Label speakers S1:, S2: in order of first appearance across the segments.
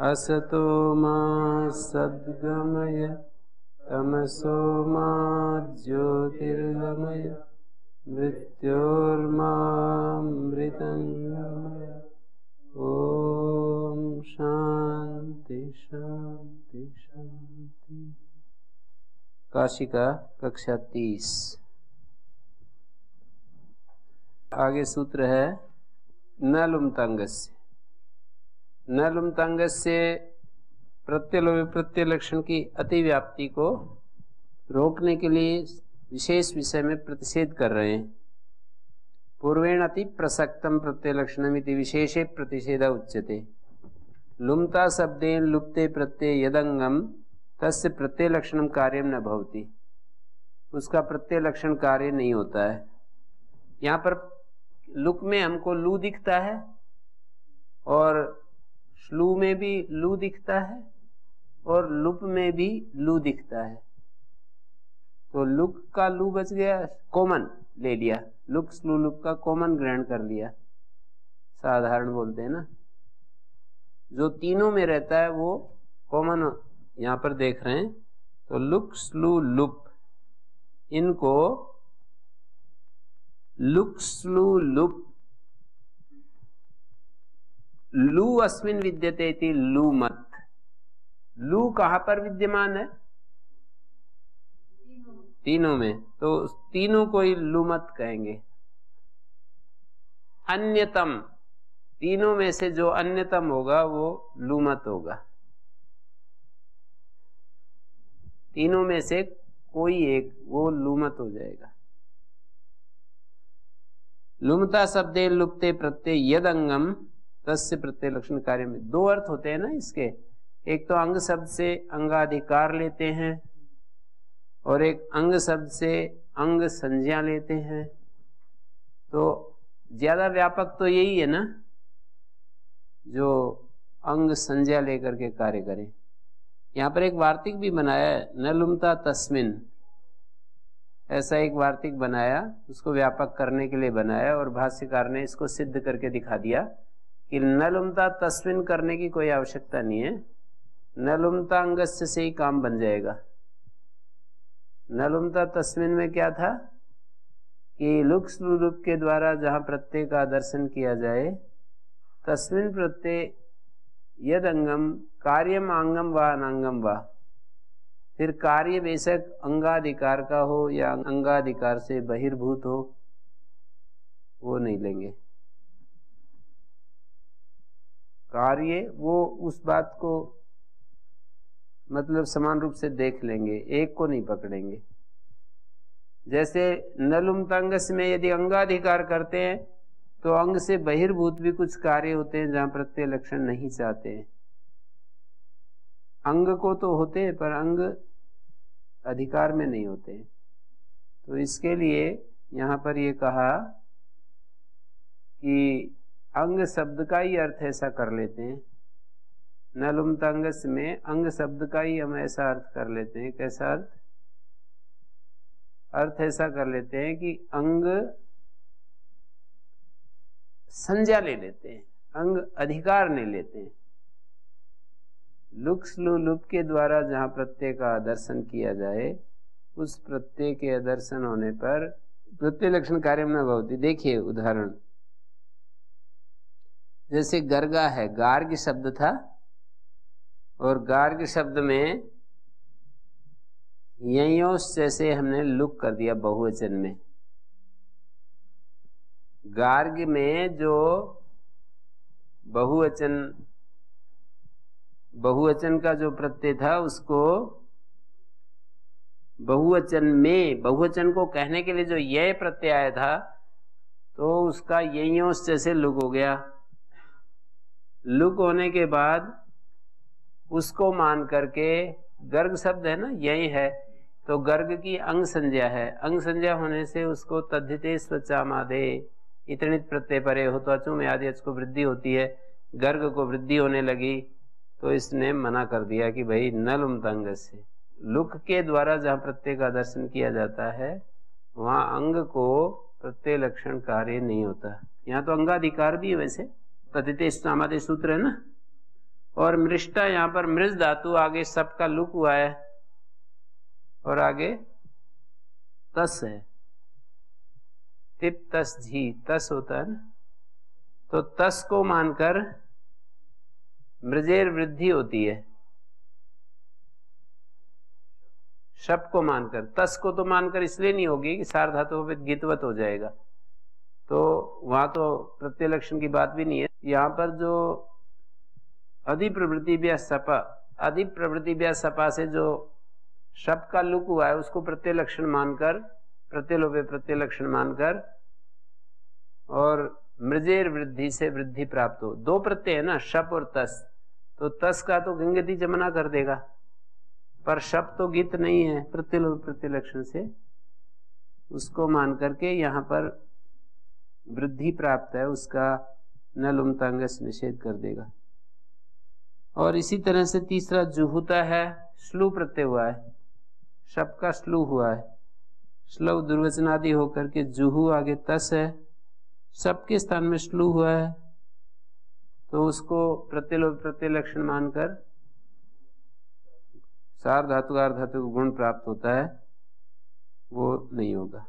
S1: असतो मा सद्गमय तमसो मा ज्योतिर्गमय मृत्योर्मामृतंगमय। ओम शांति शांति शांति। काशिका कक्षा 30। आगे सूत्र है न लुमतांगस्य। न लुमतांगस्य प्रत्यलोभ प्रत्यय लक्षण की अतिव्याप्ति को रोकने के लिए विशेष विषय में प्रतिषेध कर रहे हैं। पूर्वेण अति प्रसक्तम प्रत्यय लक्षणमिति विशेषे प्रतिषेध उच्यते। लुमता शब्देन लुप्ते प्रत्यय यदंगम तस्य प्रत्यय लक्षणम कार्यम न भवति। उसका प्रत्यय लक्षण कार्य नहीं होता है। यहाँ पर लुक में हमको लू दिखता है और श्लू में भी लू दिखता है और लुप में भी लू दिखता है। तो लुक का लू बच गया, कॉमन ले लिया। लुक स्लू लुप का कॉमन ग्रहण कर लिया, साधारण बोलते हैं ना। जो तीनों में रहता है वो कॉमन यहाँ पर देख रहे हैं। तो लुक स्लू लुप, इनको लुक स्लू लुप लू अस्मिन विद्यते इति लू मत। लू कहां पर विद्यमान है? तीनों में। तो तीनों को ही लू मत कहेंगे। अन्यतम, तीनों में से जो अन्यतम होगा वो लू मत होगा। तीनों में से कोई एक वो लू मत हो जाएगा। लुमता शब्दे लुप्ते प्रत्यय यद अंगम तस्य प्रत्यय लक्षण कार्य में। दो अर्थ होते हैं ना इसके। एक तो अंग शब्द से अंगाधिकार लेते हैं और एक अंग शब्द से अंग संज्ञा लेते हैं। तो ज्यादा व्यापक तो यही है ना, जो अंग संज्ञा लेकर के कार्य करें। यहाँ पर एक वार्तिक भी बनाया है, न लुमता तस्मिन, ऐसा एक वार्तिक बनाया, उसको व्यापक करने के लिए बनाया और भाष्यकार ने इसको सिद्ध करके दिखा दिया कि न लुमता तस्मिन करने की कोई आवश्यकता नहीं है। न लुमता अंगस्य से ही काम बन जाएगा। न लुमता तस्मिन में क्या था कि लुक लुक के द्वारा जहां प्रत्यय का दर्शन किया जाए, तस्मिन प्रत्यय यद अंगम कार्यम आंगम व अनांगम व। फिर कार्य बेशक अंगाधिकार का हो या अंगाधिकार से बहिर्भूत हो, वो नहीं लेंगे। कार्य वो उस बात को मतलब समान रूप से देख लेंगे, एक को नहीं पकड़ेंगे। जैसे न लुमतांगस में यदि अंगाधिकार करते हैं तो अंग से बहिर्भूत भी कुछ कार्य होते हैं जहां प्रत्यय लक्षण नहीं चाहते हैं। अंग को तो होते हैं पर अंग अधिकार में नहीं होते हैं। तो इसके लिए यहाँ पर ये कहा कि अंग शब्द का ही अर्थ ऐसा कर लेते हैं। न लुमतांगस में अंग शब्द का ही हम ऐसा अर्थ कर लेते हैं। कैसा अर्थ? अर्थ ऐसा कर लेते हैं कि अंग संज्ञा ले लेते हैं, अंग अधिकार नहीं लेते हैं। लुक स्लू लुप के द्वारा जहां प्रत्यय का दर्शन किया जाए, उस प्रत्यय के दर्शन होने पर प्रत्यय लक्षण कार्य न भवति। देखिए उदाहरण, जैसे गर्गा है, गार्ग शब्द था और गार्ग शब्द में ययोस जैसे हमने लुक कर दिया बहुवचन में। गार्ग में जो बहुवचन का जो प्रत्यय था उसको बहुवचन में, बहुवचन को कहने के लिए जो यह प्रत्यय आया था तो उसका ययोस जैसे लुक हो गया। लुक होने के बाद उसको मान करके, गर्ग शब्द है ना, यही है, तो गर्ग की अंग संज्ञा है। अंग संज्ञा होने से उसको तद्धिते स्वचामादे इतनित प्रत्यय परे हो तो अचू में आदि को वृद्धि होती है। गर्ग को वृद्धि होने लगी तो इसने मना कर दिया कि भाई न लुमतांग से। लुक के द्वारा जहाँ प्रत्यय का दर्शन किया जाता है वहाँ अंग को प्रत्यय लक्षण कार्य नहीं होता। यहाँ तो अंगाधिकार भी है वैसे, तद्धिते स्वचामादे सूत्र है ना, और मृष्टा, यहाँ पर मृज धातु आगे सप का लुक हुआ है और आगे तस है, तिप तस झी तस होता है ना, तो तस को मानकर मृजेर वृद्धि होती है, शप को मानकर। तस को तो मानकर इसलिए नहीं होगी कि सार धातु गीतवत हो जाएगा, तो वहां तो प्रत्यय लक्षण की बात भी नहीं है। यहाँ पर जो अधिप्रवृत्ति ब्या सपा, अधिप्रवृत्ति ब्या सपा से जो शप का लुक हुआ है उसको प्रत्यय लक्षण मानकर, प्रत्यलोपे प्रत्यय लक्षण मानकर, और मृजेर वृद्धि से वृद्धि प्राप्त हो। दो प्रत्यय है ना, शप और तस, तो तस का तो गंगति जमना कर देगा, पर शप तो गीत नहीं है प्रत्यलोपे प्रत्यय लक्षण से, उसको मान करके यहाँ पर वृद्धि प्राप्त है उसका न लुमतांग से निषेध कर देगा। और इसी तरह से तीसरा जुहुता है, श्लू प्रत्यय हुआ है, शप का श्लू हुआ है, श्लव दुर्वचनादि होकर के जुहू आगे तस है, शप के स्थान में श्लू हुआ है, तो उसको प्रत्यलोप प्रत्यय लक्षण मानकर सार धातु आर धातु को गुण प्राप्त होता है, वो नहीं होगा।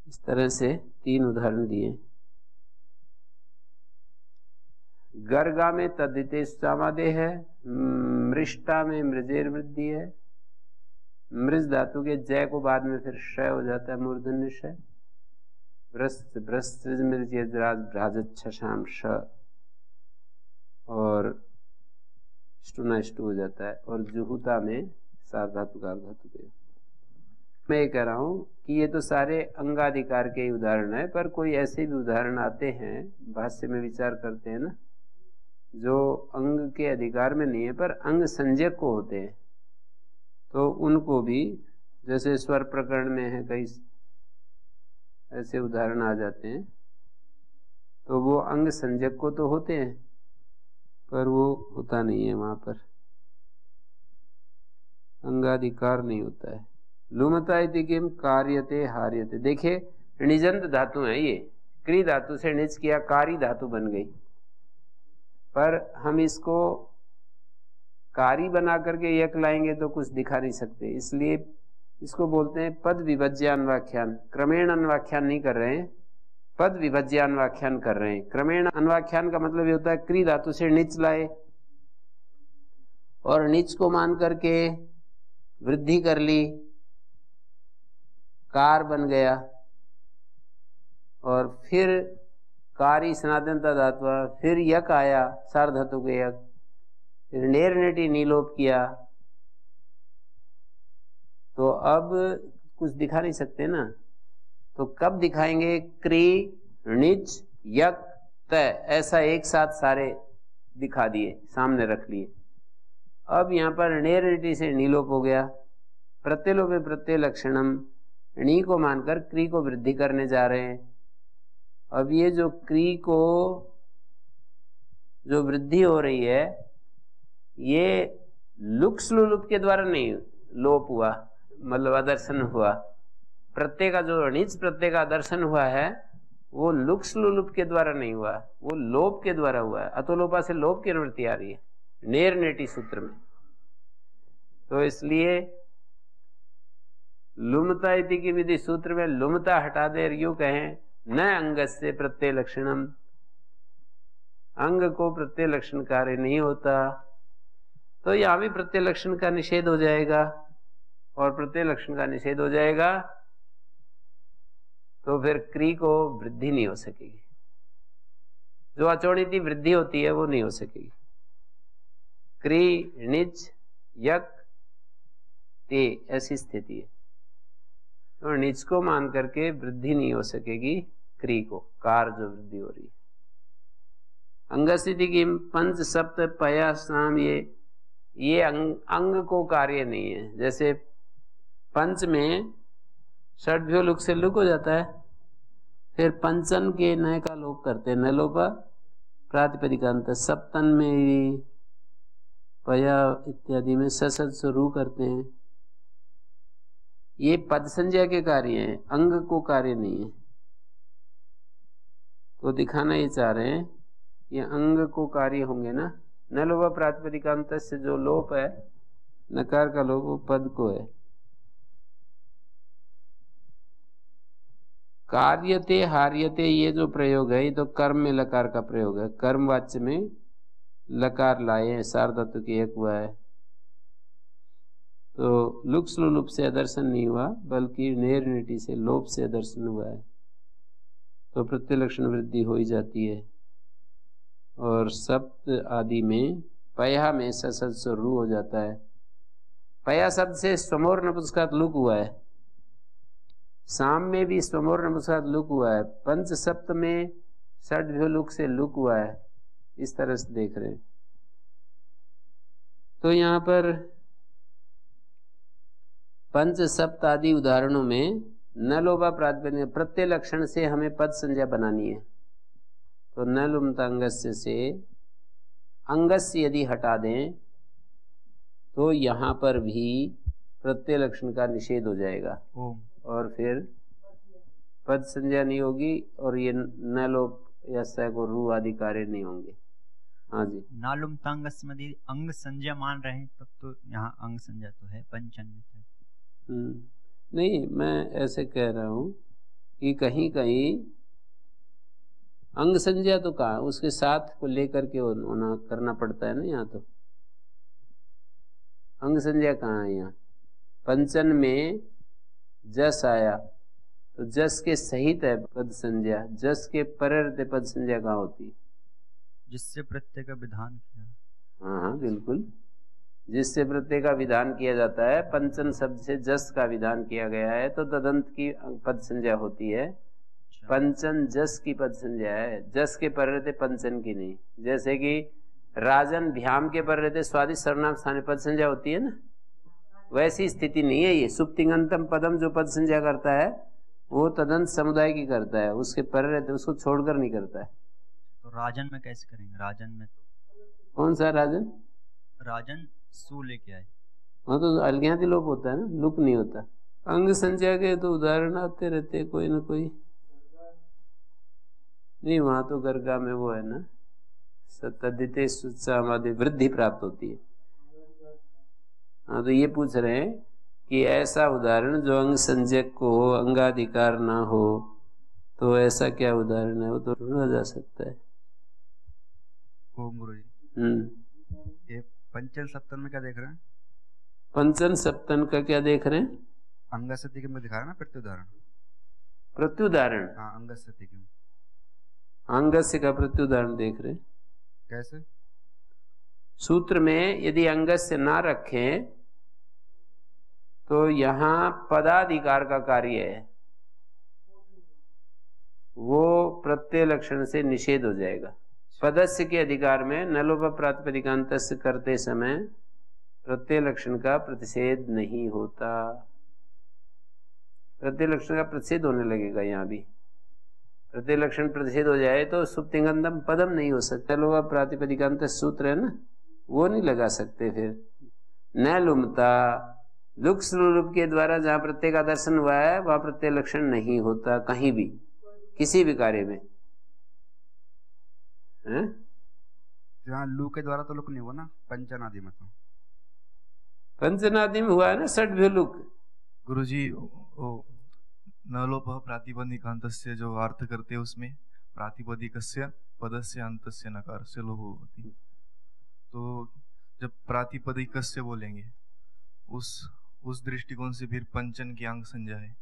S1: इस तरह से 3 उदाहरण दिए। गर्गा में तद्धिते सामादे है, मृष्टा में मृजेर वृद्धि है, मृज धातु के जय को बाद में फिर शय हो जाता है, मूर्धन्य शय, श और स्टू हो जाता है, और जुहुता में सार धातु का धातु के। मैं ये कह रहा हूं कि ये तो सारे अंगाधिकार के ही उदाहरण है, पर कोई ऐसे भी उदाहरण आते हैं, भाष्य में विचार करते हैं ना, जो अंग के अधिकार में नहीं है पर अंग संज्ञक को होते हैं, तो उनको भी, जैसे स्वर प्रकरण में है कई ऐसे उदाहरण आ जाते हैं, तो वो अंग संज्ञक को तो होते हैं पर वो होता नहीं है, वहां पर अंगाधिकार नहीं होता है। लुमता इति किम कार्यते हार्यते, देखे णिजंत धातु है ये, क्री धातु से णिज किया, कारी धातु बन गई, पर हम इसको कारी बना करके यक लाएंगे तो कुछ दिखा नहीं सकते, इसलिए इसको बोलते हैं पद विभज्यान्वाख्यान। क्रमेण अन्वाख्यान नहीं कर रहे हैं, पद विभज्यान्वाख्यान कर रहे हैं। क्रमेण अन्वाख्यान का मतलब ये होता है क्री धातु से णिच लाए और णिच को मान करके वृद्धि कर ली, कार बन गया, और फिर कारी सनातनता धातु, फिर यक आया सार धातु के यक, फिर नेर नेटी नीलोप किया, तो अब कुछ दिखा नहीं सकते ना, तो कब दिखाएंगे? क्री णिच यक तय, ऐसा एक साथ सारे दिखा दिए, सामने रख लिए। अब यहाँ पर नेर नेटी से नीलोप हो गया, प्रत्यलोपे प्रत्यय लक्षणम, णी को मानकर क्री को वृद्धि करने जा रहे हैं। अब ये जो क्री को जो वृद्धि हो रही है, ये लुक स्लुलुप के द्वारा नहीं लोप हुआ, मतलब आदर्शन हुआ। प्रत्यय का जो णिच प्रत्यय का आदर्शन हुआ है वो लुक स्लुलुप के द्वारा नहीं हुआ, वो लोप के द्वारा हुआ है। अतोलोपा से लोप की अनुवृत्ति आ रही है नेर नेटी सूत्र में, तो इसलिए लुमता इति की विधि सूत्र में लुमता हटा दे, यूं कहें न अंगस्य प्रत्यय लक्षणम, अंग को प्रत्यय लक्षण कार्य नहीं होता, तो यहां भी प्रत्यय लक्षण का निषेध हो जाएगा, और प्रत्यय लक्षण का निषेध हो जाएगा तो फिर क्री को वृद्धि नहीं हो सकेगी, जो अचोड़िति वृद्धि होती है वो नहीं हो सकेगी। क्री णिच यक ते ऐसी स्थिति है, और णिच को मान करके वृद्धि नहीं हो सकेगी क्री को, कार जो वृद्धि हो रही है। अंगस्थिति की पंच सप्त पयासाम, ये अंग को कार्य नहीं है। जैसे पंच में षड्भ्यो लुक से लुक हो जाता है, फिर पंचन के नय का लोप करते हैं, न लोपा प्रातिपदिकांत। सप्तन में पया इत्यादि में ससद से रू करते हैं, ये पद संज्ञा के कार्य हैं, अंग को कार्य नहीं है। तो दिखाना ये चाह रहे हैं ये अंग को कार्य होंगे ना, न लोभा प्रातिपदिकांत से जो लोप है, नकार का लोप, वो पद को है। कार्यते हार्यते ये जो प्रयोग है, ये तो कर्म में लकार का प्रयोग है। कर्म वाच्य में लकार लाए, सार्वधातु की एक हुआ है, तो लुक्स लुलुप से अदर्शन नहीं हुआ, बल्कि नेर नेटी से लोप से अदर्शन हुआ है, तो प्रत्यलक्षण वृद्धि हो ही जाती है। और सप्त आदि में पया में ससद रू हो जाता है। पया शब्द से स्वमोर नपुंसकात लुक हुआ है, साम में भी स्वमोर नपुंसकात लुक हुआ है, पंच सप्त में षड्भ्यो लुक से लुक हुआ है। इस तरह से देख रहे हैं। तो यहाँ पर पंच सप्त आदि उदाहरणों में न लोभा प्रातिपदिक प्रत्यय लक्षण से हमें पद संज्ञा बनानी है। तो न लुमता अंगस्य से अंगस्य यदि हटा दें तो यहाँ पर भी प्रत्यय लक्षण का निषेध हो जाएगा और फिर पद संज्ञा नहीं होगी और ये न लोप या स को रू आदि कार्य नहीं होंगे। हाँ जी,
S2: नालुम तांगस में अंग संज्ञा मान रहे हैं तब तो यहाँ अंग संज्ञा तो है पंचन में।
S1: नहीं, मैं ऐसे कह रहा हूँ कि कहीं कहीं अंग संज्ञा तो कहा उसके साथ को लेकर के होना करना पड़ता है ना। यहाँ तो अंग संज्ञा कहाँ है? यहाँ पंचन में जस आया तो जस के सहित है पद संज्ञा, जस के पर पद संज्ञा कहाँ होती है?
S2: जिससे प्रत्यय का विधान किया।
S1: हाँ हाँ बिल्कुल, जिससे प्रत्यय का विधान किया जाता है। पंचन शब्द से जस का विधान किया गया है तो तदंत की पद संज्ञा होती है। पंचन जस की पद संज्ञा है, जस के पर रहते पंचन की नहीं। जैसे कि राजन भ्याम के पर रहते स्वादिष्ट सर्वनाम स्थानीय पद संज्ञा होती है ना, वैसी स्थिति नहीं है ये। सुप्तिंगंतम पदम जो पद संज्ञा करता है वो तदंत समुदाय की करता है, उसके पर रहते उसको छोड़कर नहीं करता है।
S2: तो राजन में कैसे करेंगे? राजन में तो
S1: कौन सा राजन?
S2: राजन सू लेके आए,
S1: वहाँ तो अलग्याति लोप होता है ना, लुक नहीं होता। अंग संज्ञा के तो उदाहरण आते रहते कोई ना कोई। नहीं, वहां तो गर्गा में वो है ना तदिते समाधि वृद्धि प्राप्त होती है। हाँ, तो ये पूछ रहे हैं कि ऐसा उदाहरण जो अंग संज्ञक को हो, अंगाधिकार ना हो, तो ऐसा क्या उदाहरण है? वो तो ढूंढा जा सकता है।
S3: गुरु जी, ये पंचन सप्तन में क्या देख रहे हैं?
S1: पंचन सप्तन का क्या देख रहे हैं?
S3: अंगस्थिति में दिखा रहा है ना प्रत्युदाहरण।
S1: प्रत्युदाहरण?
S3: हाँ, अंगस्थिति में
S1: अंगस्य का प्रत्युदाहरण देख रहे हैं।
S3: कैसे?
S1: सूत्र में यदि अंगस्य ना रखें तो यहाँ पदाधिकार का कार्य है, वो प्रत्यय लक्षण से निषेध हो जाएगा। पदस्य के अधिकार में न लोभ प्रातिपदिकांतस्य करते समय प्रत्यय लक्षण का प्रतिषेध नहीं होता। प्रत्यय लक्षण का प्रतिषेध होने लगेगा। यहाँ भी प्रत्यय लक्षण प्रतिषेध हो जाए तो सुप्तिंगंतम पदम नहीं हो सकता। लोभ प्रातिपदिकांत सूत्र है ना, वो नहीं लगा सकते। फिर न लुमता लुक्स लुलुप के द्वारा जहाँ प्रत्यय का दर्शन हुआ है वहां प्रत्यय लक्षण नहीं होता कहीं भी, किसी भी कार्य में।
S3: जहाँ लू के द्वारा तो लुक नहीं हुआ ना, पंचनादि में। तो
S1: पंचनादि में हुआ है ना षड्भ्यो लुक।
S4: गुरुजी, न लोभ प्रातिपदिकांतस्य जो अर्थ करते हैं उसमें प्रातिपदिकस्य पदस्य अंतस्य नकार से लोभ होती। तो जब प्रातिपदिकस्य बोलेंगे उस दृष्टिकोण से फिर पंचन की अंग संज्ञा है।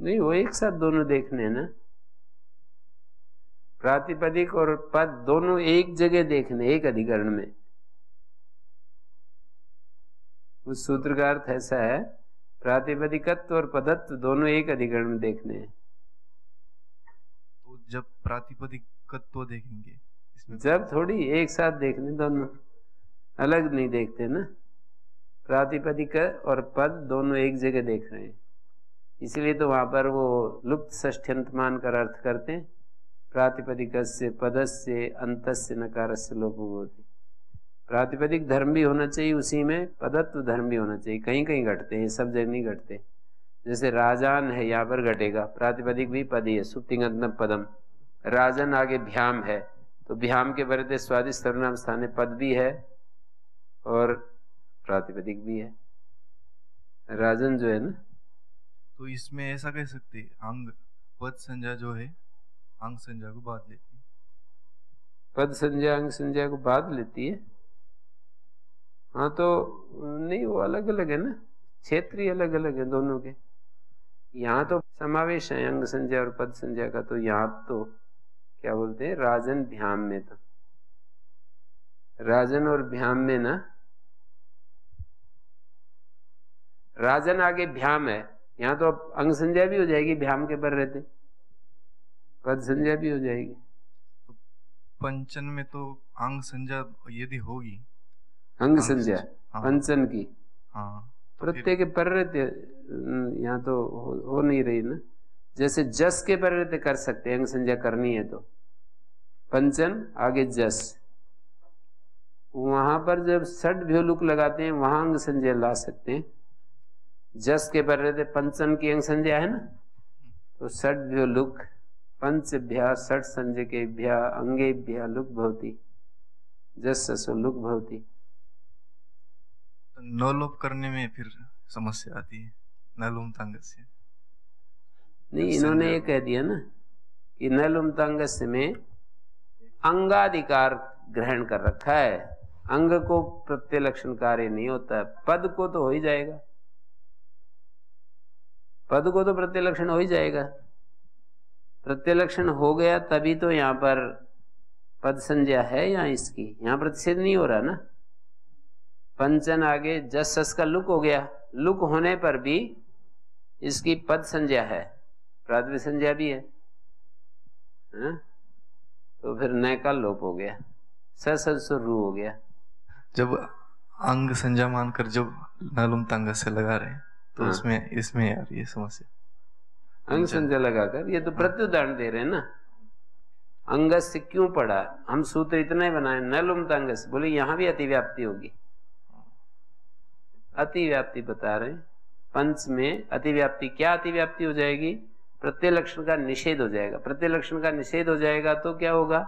S1: नहीं, वो एक साथ दोनों देखने ना, प्रातिपदिक और पद दोनों एक जगह देखने, एक अधिकरण में। उस सूत्र का अर्थ ऐसा है, प्रातिपदिकत्व और पदत्व दोनों एक अधिकरण में देखने हैं।
S4: तो जब प्रातिपदिकत्व देखेंगे इसमें,
S1: जब थोड़ी एक साथ देखने, दोनों अलग नहीं देखते ना। प्रातिपदिक और पद दोनों एक जगह देख रहे हैं, इसलिए तो वहां पर वो लुप्त षष्ठ्यंतमान का अर्थ करते हैं। प्रातिपदिकस्य पदस्य अंतस्य नकारस्य लोपो भवति। प्रातिपदिक धर्म भी होना चाहिए उसी में, पदत्व धर्म भी होना चाहिए। कहीं कहीं घटते हैं, सब जगह नहीं घटते। जैसे राजान है, यहाँ पर घटेगा, प्रातिपदिक भी पद ही है, सुप्तिंगंतम पदम। राजन आगे भ्याम है, तो भ्याम के परते स्वादिष्ट सर्वनाम स्थाने पद भी है और प्रातिपदिक भी है। राजन जो है ना,
S4: तो इसमें ऐसा कह सकते हैं, अंग पद संज्ञा जो है अंग संज्ञा को बांध लेती है।
S1: पद संज्ञा अंग संज्ञा को बांध लेती है। हाँ तो नहीं, वो अलग अलग है ना, क्षेत्र ही अलग अलग है दोनों के। यहाँ तो समावेश है अंग संज्ञा और पद संज्ञा का, तो यहाँ तो क्या बोलते हैं, राजन भ्याम में, तो राजन और भ्याम में ना, राजन आगे भ्याम है, यहाँ तो अब अंग संज्ञा भी हो जाएगी, भ्याम के पर रहते पद संज्ञा भी हो जाएगी।
S4: तो पंचन में तो अंग संज्ञा यदि होगी,
S1: अंग संज्ञा
S4: हाँ,
S1: पंचन की,
S4: हाँ तो
S1: प्रत्यय के पर रहते, यहाँ तो हो नहीं रही ना। जैसे जस के पर रहते कर सकते हैं, अंग संज्ञा करनी है तो पंचन आगे जस, वहां पर जब षड भ्योलुक लगाते हैं वहां अंग संज्ञा ला सकते हैं। जस के पर रहते पंचन की अंग संज्ञा है ना, तो षड भ्योलुक पंच भ्या षट संज्ञा के भ्या अंगे भ्या लुक भवती, जस ससो लुक भवती।
S4: न लोप करने में फिर समस्या आती है, न लुमतांग से
S1: नहीं, इन्होंने ये कह दिया ना कि न लुमतांगस्य में अंगाधिकार ग्रहण कर रखा है, अंग को प्रत्यय लक्षण कार्य नहीं होता है। पद को तो हो ही जाएगा, पद को तो प्रत्यय लक्षण हो ही जाएगा। प्रत्यय लक्षण हो गया तभी तो यहाँ पर पद संज्ञा है, यहाँ इसकी यहाँ प्रतिषेध नहीं हो रहा ना। पंचन आगे जस सस का लुक हो गया, लुक होने पर भी इसकी पद संज्ञा है, प्रातिपदिक संज्ञा भी है, तो फिर न का लोप हो गया, सस रू हो गया।
S4: जब अंग संज्ञा मानकर जब न लुमतांग से लगा रहे हैं तो
S1: हाँ।
S4: उसमें इसमें यार ये समस्या,
S1: अंग संज्ञा लगाकर, ये तो प्रत्युदाहरण दे रहे हैं ना। अंगस से क्यों पढ़ा, हम सूत्र इतना ही बनाए न लुमतांगस, बोले यहाँ भी अतिव्याप्ति होगी, अतिव्याप्ति बता रहे हैं। पंच में अतिव्याप्ति, क्या अतिव्याप्ति हो जाएगी, प्रत्यय लक्षण का निषेध हो जाएगा। प्रत्यय लक्षण का निषेध हो जाएगा तो क्या होगा,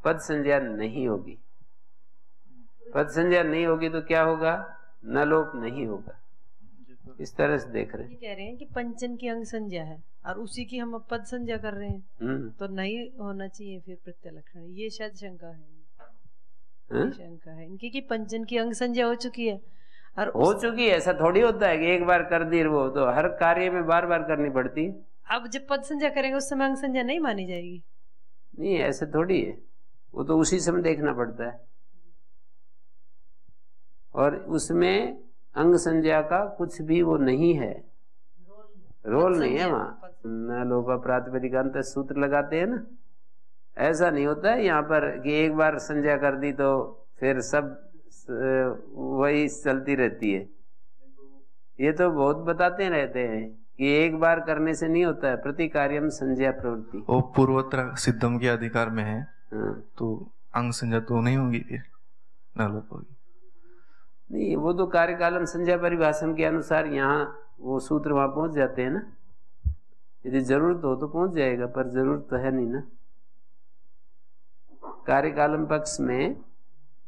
S1: पद संज्ञा नहीं होगी, पद संज्ञा नहीं होगी तो क्या होगा, न लोप नहीं होगा। इस तरह से देख रहे हैं।
S5: कह रहे हैं कि पंचन की अंग संज्ञा है और उसी की हम पद संज्ञा कर रहे हैं, तो नहीं होना चाहिए फिर प्रत्यय लक्षण, ये शायद शंका है, शंका है इनकी कि पंचन की अंग संज्ञा हो चुकी है और
S1: हो चुकी है। ऐसा थोड़ी होता है कि एक बार कर दी, वो तो हर कार्य में बार बार करनी पड़ती है।
S5: अब जब पद संज्ञा करेंगे उस समय अंग संज्ञा नहीं मानी जाएगी।
S1: नहीं, ऐसे थोड़ी है, वो तो उसी समय देखना पड़ता है। और उसमें अंग संज्ञा का कुछ भी वो नहीं है, रोल नहीं है वहां। न लोपा प्रातिपदिकांत सूत्र लगाते हैं ना, ऐसा नहीं होता है यहाँ पर कि एक बार संज्ञा कर दी तो फिर सब वही चलती रहती है। ये तो बहुत बताते रहते हैं कि एक बार करने से नहीं होता है, प्रति कार्यम संज्ञा प्रवृत्ति।
S4: वो पूर्वोत्तर सिद्धम के अधिकार में है, तो अंग संज्ञा तो नहीं होगी, फिर न लोप होगी।
S1: नहीं, वो तो कार्यकालन संज्ञा परिभाषण के अनुसार यहाँ वो सूत्र वहां पहुंच जाते हैं ना। यदि जरूरत हो तो पहुंच जाएगा, पर जरूरत तो है नहीं ना। कार्यकालन पक्ष में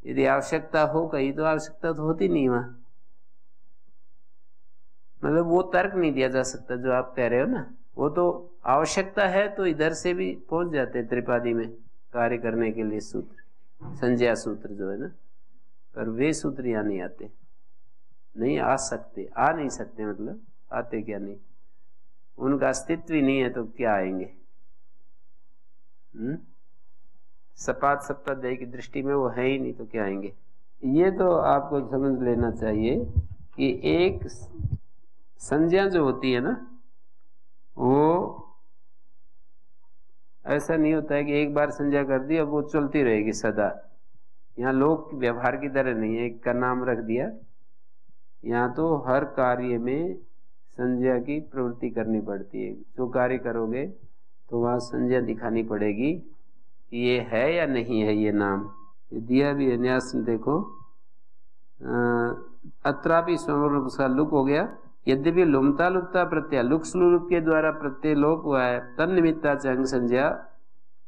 S1: यदि आवश्यकता हो कहीं, तो आवश्यकता तो होती नहीं वहां, मतलब वो तर्क नहीं दिया जा सकता जो आप कह रहे हो ना। वो तो आवश्यकता है तो इधर से भी पहुंच जाते हैं त्रिपादी में कार्य करने के लिए सूत्र, संज्ञा सूत्र जो है ना, पर वे सूत्र यहाँ नहीं आते, नहीं आ सकते, आ नहीं सकते, मतलब आते क्या नहीं, उनका अस्तित्व ही नहीं है तो क्या आएंगे। सपात सप्ताध्यायी की दृष्टि में वो है ही नहीं तो क्या आएंगे। ये तो आपको समझ लेना चाहिए कि एक संज्ञा जो होती है ना, वो ऐसा नहीं होता है कि एक बार संज्ञा कर दी अब वो चलती रहेगी सदा। यहाँ लोग व्यवहार की तरह नहीं है, एक का नाम रख दिया। यहाँ तो हर कार्य में संज्ञा की प्रवृत्ति करनी पड़ती है। जो कार्य करोगे तो वहाँ संज्ञा दिखानी पड़ेगी कि ये है या नहीं है। ये नाम ये दिया भी है न्यास में, देखो अत्रापि स्वरूप का लुक हो गया। यद्यपि लुमता लुप्ता प्रत्यय लुक स्लूप के द्वारा प्रत्यय लोप हुआ है, तन निमित्ता अंग संज्ञा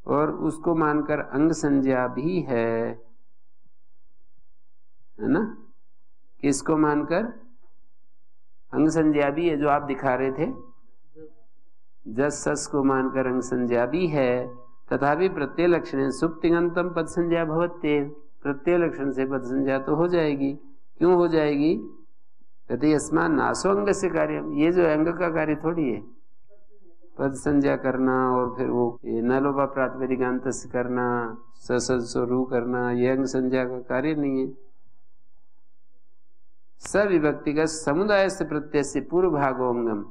S1: और उसको मानकर अंग संज्ञा भी है ना? किसको मानकर? अंग संज्ञा भी है, जो आप दिखा रहे थे, जस सस को मानकर अंग संज्ञा भी है। तथापि प्रत्यय लक्षण सुप्तिगंतम पद संज्ञा भवत्येव, प्रत्यय लक्षण से पद संज्ञा तो हो जाएगी। क्यों हो जाएगी? कहते अस्मा नासो अंग से कार्य, ये जो अंग का कार्य थोड़ी है पद संज्ञा करना और फिर वो न लोभा प्रातिपदिकांत से करना, ससु करना, ये अंग संज्ञा का कार्य नहीं है। सविभक्तिगत समुदाय से प्रत्यय से पूर्व भागोंगम,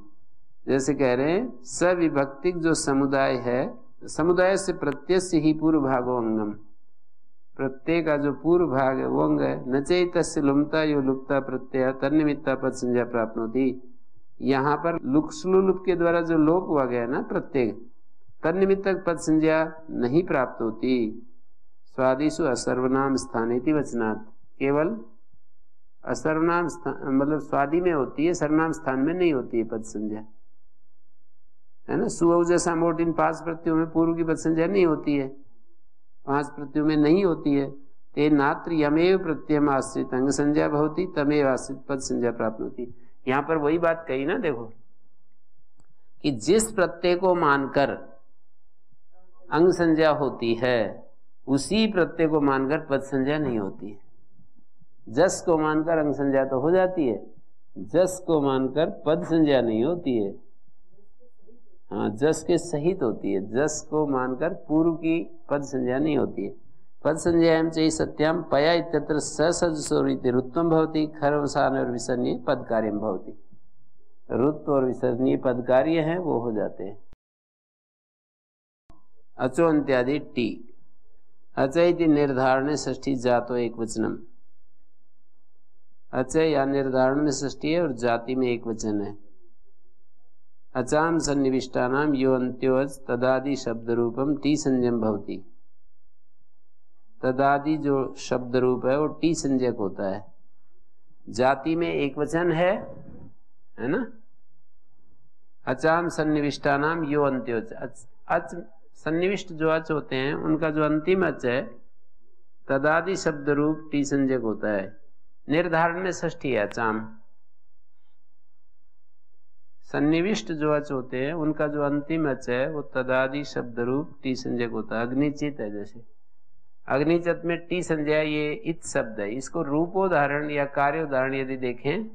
S1: जैसे कह रहे हैं सविभक्तिक जो समुदाय है, समुदाय से प्रत्यय से ही पूर्व भागो अंगम, प्रत्यय का जो पूर्व भाग है वो अंग है। न चैतस्य लुप्ता यो लुप्ता प्रत्यय तन्निमित्ता पद संज्ञा प्राप्त होती। यहाँ पर लुक्सलुलुप के द्वारा जो लोप हुआ गया ना प्रत्यय, तन्निमित्तक पद संज्ञा नहीं प्राप्त होती। स्वादिषु असर्वनाम स्थानेति वचनात्, केवल असर्वनाम मतलब स्वादि में होती है, सर्वनाम स्थान में नहीं होती है पद संज्ञा, है ना। सुअ जैसा मोट इन 5 प्रत्ययों में पूर्व की पद संज्ञा नहीं होती है, 5 प्रत्ययों में नहीं होती है। ते नात्र यमेव प्रत्ययम आश्रित अंग संज्ञा भवति तमेव आश्रित पद संज्ञा प्राप्त होती। यहाँ पर वही बात कही ना, देखो कि जिस प्रत्यय को मानकर अंग संज्ञा होती है उसी प्रत्यय को मानकर पद संज्ञा नहीं होती है। जस को मानकर अंग संज्ञा तो हो जाती है, जस को मानकर पद संज्ञा नहीं होती है। हाँ, जस के सहित होती है, जस को मानकर पूर्व की पद संज्ञा नहीं होती है। पद संज्ञायां च सत्याम पया इत्यत्र ससजसोरिति रुत्वम भवति खरवसान और विसर्णीय पद कार्यम भवति। रुत्व और विसर्णीय पद कार्य हैं वो हो जाते हैं। अचो अंत्यादि टी अचैति निर्धारणे षष्ठी जातो एक वचनम। अचय या निर्धारण में षष्ठी है और जाति में एक वचन है। अचाम सन्निविष्टानाम यो अंत्योज तदादि शब्द रूपम टी संज्ञम भवति। तदादि जो शब्द रूप है वो टी संज्ञक होता है। जाति में एक वचन है ना। अचाम सन्निविष्टानाम यो अंत्योज, अच सन्निविष्ट जो अच होते हैं उनका जो अंतिम अच है तदादि शब्द रूप टी संज्ञक होता है। निर्धारण में षष्ठी है अचाम। सन्निविष्ट जो अच होते हैं उनका जो अंतिम अच है वो तदादि शब्द रूप टी संज्ञक होता है। अग्निचित है, जैसे अग्निचित में टी संज्ञा ये इत शब्द है, इसको रूपोदाहरण या कार्योदाहरण यदि देखें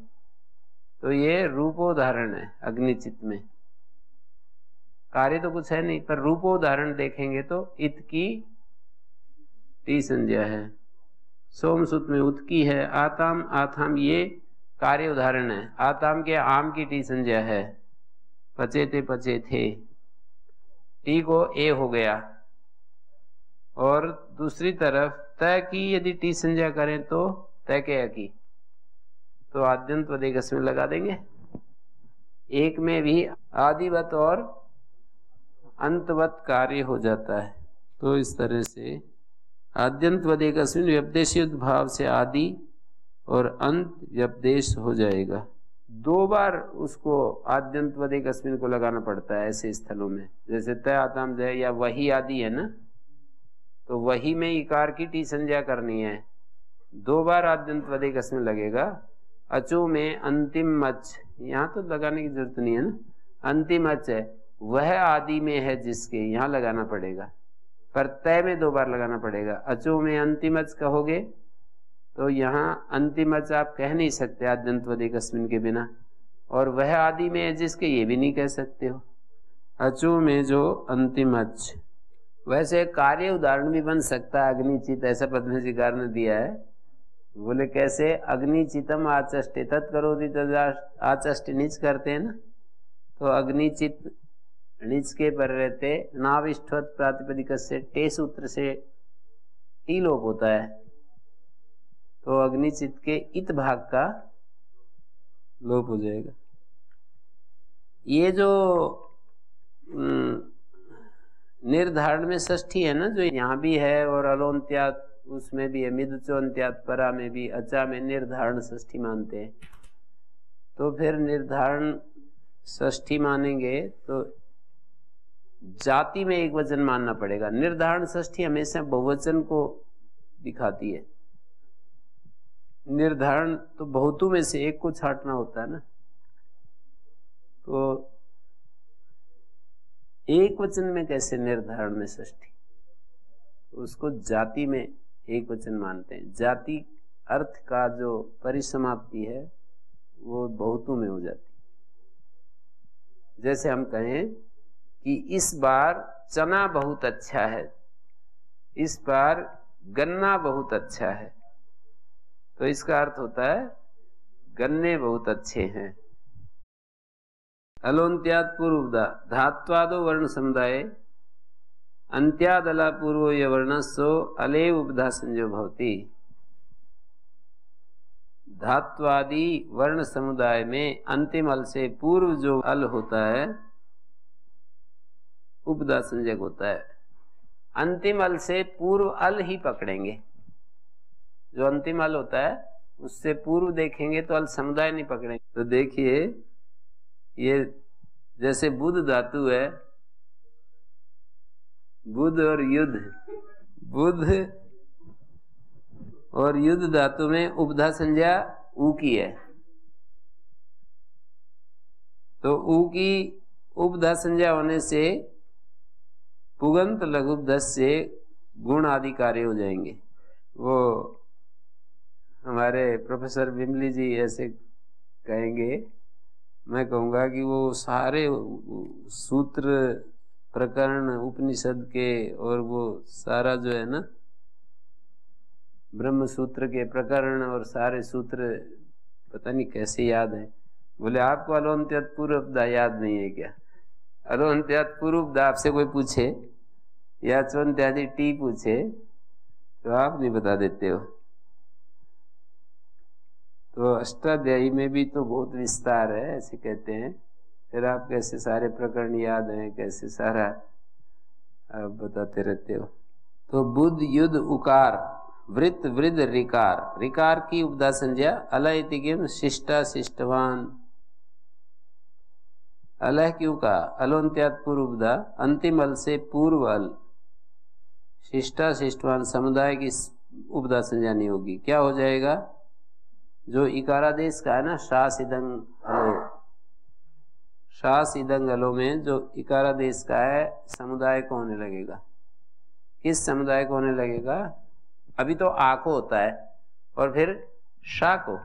S1: तो ये रूपोदाहरण है। अग्निचित में कार्य तो कुछ है नहीं, पर रूपोदाहरण देखेंगे तो इत की टी संज्ञा है। सोमसूत में उत्की है। आताम आथाम ये कार्य उदाहरण है। आताम के आम की टी संज्ञा है। पचे थे टी को ए हो गया। और दूसरी तरफ तय की यदि टी संज्ञा करें तो तय के की, तो आद्यंत वदेगस में लगा देंगे। एक में भी आदिवत और अंतवत कार्य हो जाता है। तो इस तरह से आद्यंत वदेकस्मिन व्यपदेशयुक्त भाव से आदि और अंत व्यपदेश हो जाएगा। 2 बार उसको आद्यंत वदेकस्मिन को लगाना पड़ता है ऐसे स्थलों में, जैसे तय आताम जय या वही आदि है ना, तो वही में इकार की टी संज्ञा करनी है, 2 बार आद्यंत वदेकस्मिन लगेगा। अचो में अंतिम मच, यहाँ तो लगाने की जरूरत नहीं है ना। अंतिम अच है वह आदि में है जिसके, यहाँ लगाना पड़ेगा, पर तय में 2 बार लगाना पड़ेगा। अचो में अंतिम अच कहोगे तो यहाँ अंतिम अच आप कह नहीं सकते आद्यंत वदेकस्मिन के बिना, और वह आदि में है जिसके ये भी नहीं कह सकते हो। अचो में जो अंतिम अच, वैसे कार्य उदाहरण भी बन सकता है। अग्निचित ऐसा पद्मजीकार ने दिया है, बोले कैसे? अग्निचितम आचष्टे तत्करोति तद आचष्टे नीच करते हैं ना, तो अग्निचित नीच के पर रहते नाविष्ठवत प्रातिपदिक से टे सूत्र से टी लोप होता है, तो अग्निचित के इत भाग का लोप हो जाएगा। ये जो निर्धारण में षष्ठी है ना, जो यहाँ भी है और अलोन्त्यात उसमें भी है, मिदचोन्त्यात परा में भी, अचा में निर्धारण षष्ठी मानते हैं। तो फिर निर्धारण षष्ठी मानेंगे तो जाति में एक वचन मानना पड़ेगा। निर्धारण षष्ठी हमेशा बहुवचन को दिखाती है। निर्धारण तो बहुतों में से एक को छांटना होता है ना, तो एक वचन में कैसे निर्धारण में षष्ठी? उसको जाति में एक वचन मानते हैं। जाति अर्थ का जो परिसमाप्ति है वो बहुतों में हो जाती है। जैसे हम कहें कि इस बार चना बहुत अच्छा है, इस बार गन्ना बहुत अच्छा है, तो इसका अर्थ होता है गन्ने बहुत अच्छे हैं। अलोन्त्याद पूर्वदा धात्वादो वर्ण समुदाय अंत्यादला पूर्वो य वर्णस्सो अलेव उपधा संजो भवति। धात्वादि वर्ण समुदाय में अंतिम अल से पूर्व जो अल होता है उपदा संजक होता है। अंतिम अल से पूर्व अल ही पकड़ेंगे। जो अंतिम अल होता है उससे पूर्व देखेंगे तो अल समुदाय नहीं पकड़ेंगे। तो देखिए ये जैसे बुध धातु है, बुध और युद्ध, बुध और युद्ध धातु में उपधा संज्ञा ऊ की है, तो ऊ की उपधा संज्ञा होने से पुगंत लघुपधस से गुण आदि कार्य हो जाएंगे। वो हमारे प्रोफेसर बिमली जी ऐसे कहेंगे, मैं कहूँगा कि वो सारे सूत्र प्रकरण उपनिषद के और वो सारा जो है ना ब्रह्म सूत्र के प्रकरण और सारे सूत्र पता नहीं कैसे याद है। बोले आपको अलोन्त्यत पूर्वदा याद नहीं है क्या? अलोन्त्यत पूर्वदा आपसे कोई पूछे या चौन्त्यादि टी पूछे तो आप नहीं बता देते हो। तो अष्टाध्यायी में भी तो बहुत विस्तार है ऐसे कहते हैं। फिर आप कैसे सारे प्रकरण याद हैं, कैसे सारा आप बताते रहते हो। तो बुध युद्ध उकार वृत्त वृद्ध रिकार, रिकार की उपधा संज्ञा अलह शिष्टा शिष्टवान। अलह क्यों का? अलोन्त्यात पूर्व उपधा अंतिम अल से पूर्व अल शिष्टा शिष्टवान समुदाय की उपधा संज्ञा नहीं होगी। क्या हो जाएगा? जो इकारादेश का है ना शास इदंग अलो, शास इदंग अलो में जो इकारादेश का है समुदाय को होने लगेगा। किस समुदाय को होने लगेगा? अभी तो आ को होता है और फिर शा को।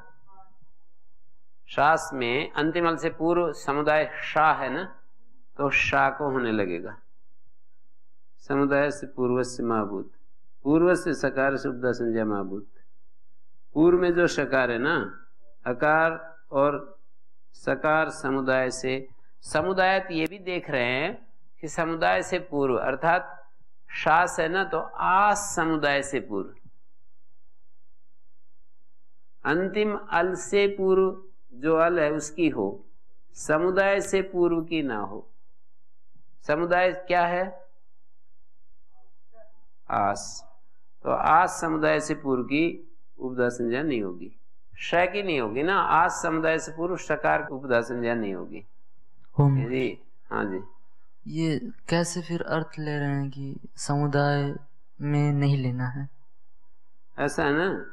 S1: शास में अंतिम अल से पूर्व समुदाय शा है ना, तो शा को होने लगेगा। समुदाय से पूर्व से महाभूत, पूर्व से सकार से उपधा संज्ञा महाभूत। पूर्व में जो शकार है ना, अकार और सकार समुदाय से, समुदाय तो ये भी देख रहे हैं कि समुदाय से पूर्व अर्थात शास है ना, तो आस समुदाय से पूर्व। अंतिम अल से पूर्व जो अल है उसकी हो, समुदाय से पूर्व की ना हो। समुदाय क्या है? आस, तो आस समुदाय से पूर्व की उपधा संज्ञा नहीं होगी। श की नहीं होगी ना, आस समुदाय से पूर्व शकार की उपधा संज्ञा नहीं होगी। जी हाँ जी।
S6: ये कैसे फिर अर्थ ले रहे हैं कि समुदाय में नहीं लेना है?
S1: ऐसा है ना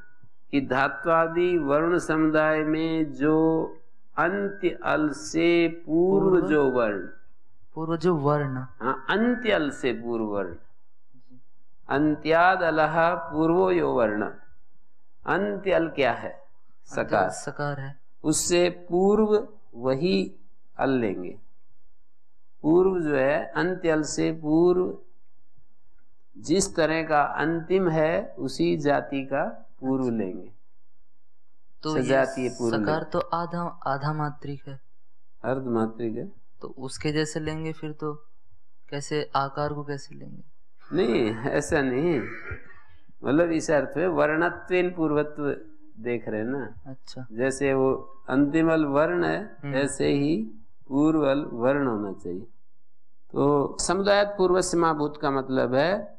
S1: कि धात्वादि वर्ण समुदाय में जो अंत्य अल से पूर्व जो वर्ण,
S6: पूर्व जो वर्ण,
S1: हाँ अंत्य अल से पूर्व वर्ण, अंत्याद अलह पूर्वो यो वर्ण। अंत्य अल क्या है? सकार,
S6: सकार है। उससे
S1: पूर्व वही अल लेंगे। पूर्व जो है अंत्य अल से पूर्व जिस तरह का अंतिम है उसी जाति का पूर्व लेंगे।
S6: तो ये सकार तो आधा आधा मात्रिक है,
S1: अर्ध मात्रिक है,
S6: तो उसके जैसे लेंगे फिर तो कैसे आकार को कैसे लेंगे?
S1: नहीं ऐसा नहीं, मतलब इस अर्थ में वर्णत्वेन पूर्वत्व देख रहे हैं ना।
S6: अच्छा,
S1: जैसे वो अंतिम अल वर्ण है ऐसे ही पूर्व अल वर्ण होना चाहिए। तो समुदाय पूर्व से महाभूत का मतलब है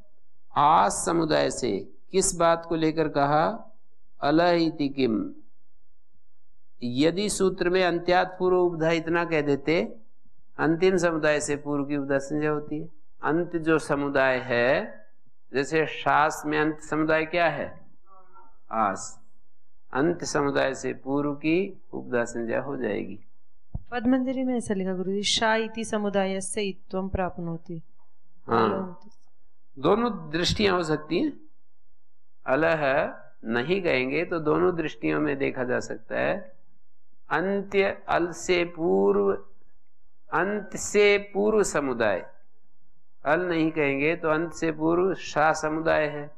S1: आस समुदाय से। किस बात को लेकर कहा? अलह इति किम। यदि सूत्र में अंत्यात पूर्व उपधा इतना कह देते अंतिम समुदाय से पूर्व की उपधा संज्ञा होती है। अंत जो समुदाय है, जैसे शास में अंत समुदाय क्या है? आस। अंत समुदाय से पूर्व की उपधा संज्ञा हो जाएगी।
S5: पद्मंजरी में ऐसा लिखा गुरुजी, शा इति समुदाय से इत्वम प्राप्नोति।
S1: हाँ, दोनों दृष्टियां हो सकती हैं। अलह नहीं कहेंगे तो दोनों दृष्टियों में देखा जा सकता है। अंत्य अल से पूर्व, अंत से पूर्व समुदाय, अल नहीं कहेंगे तो अंत से पूर्व शा समुदाय है,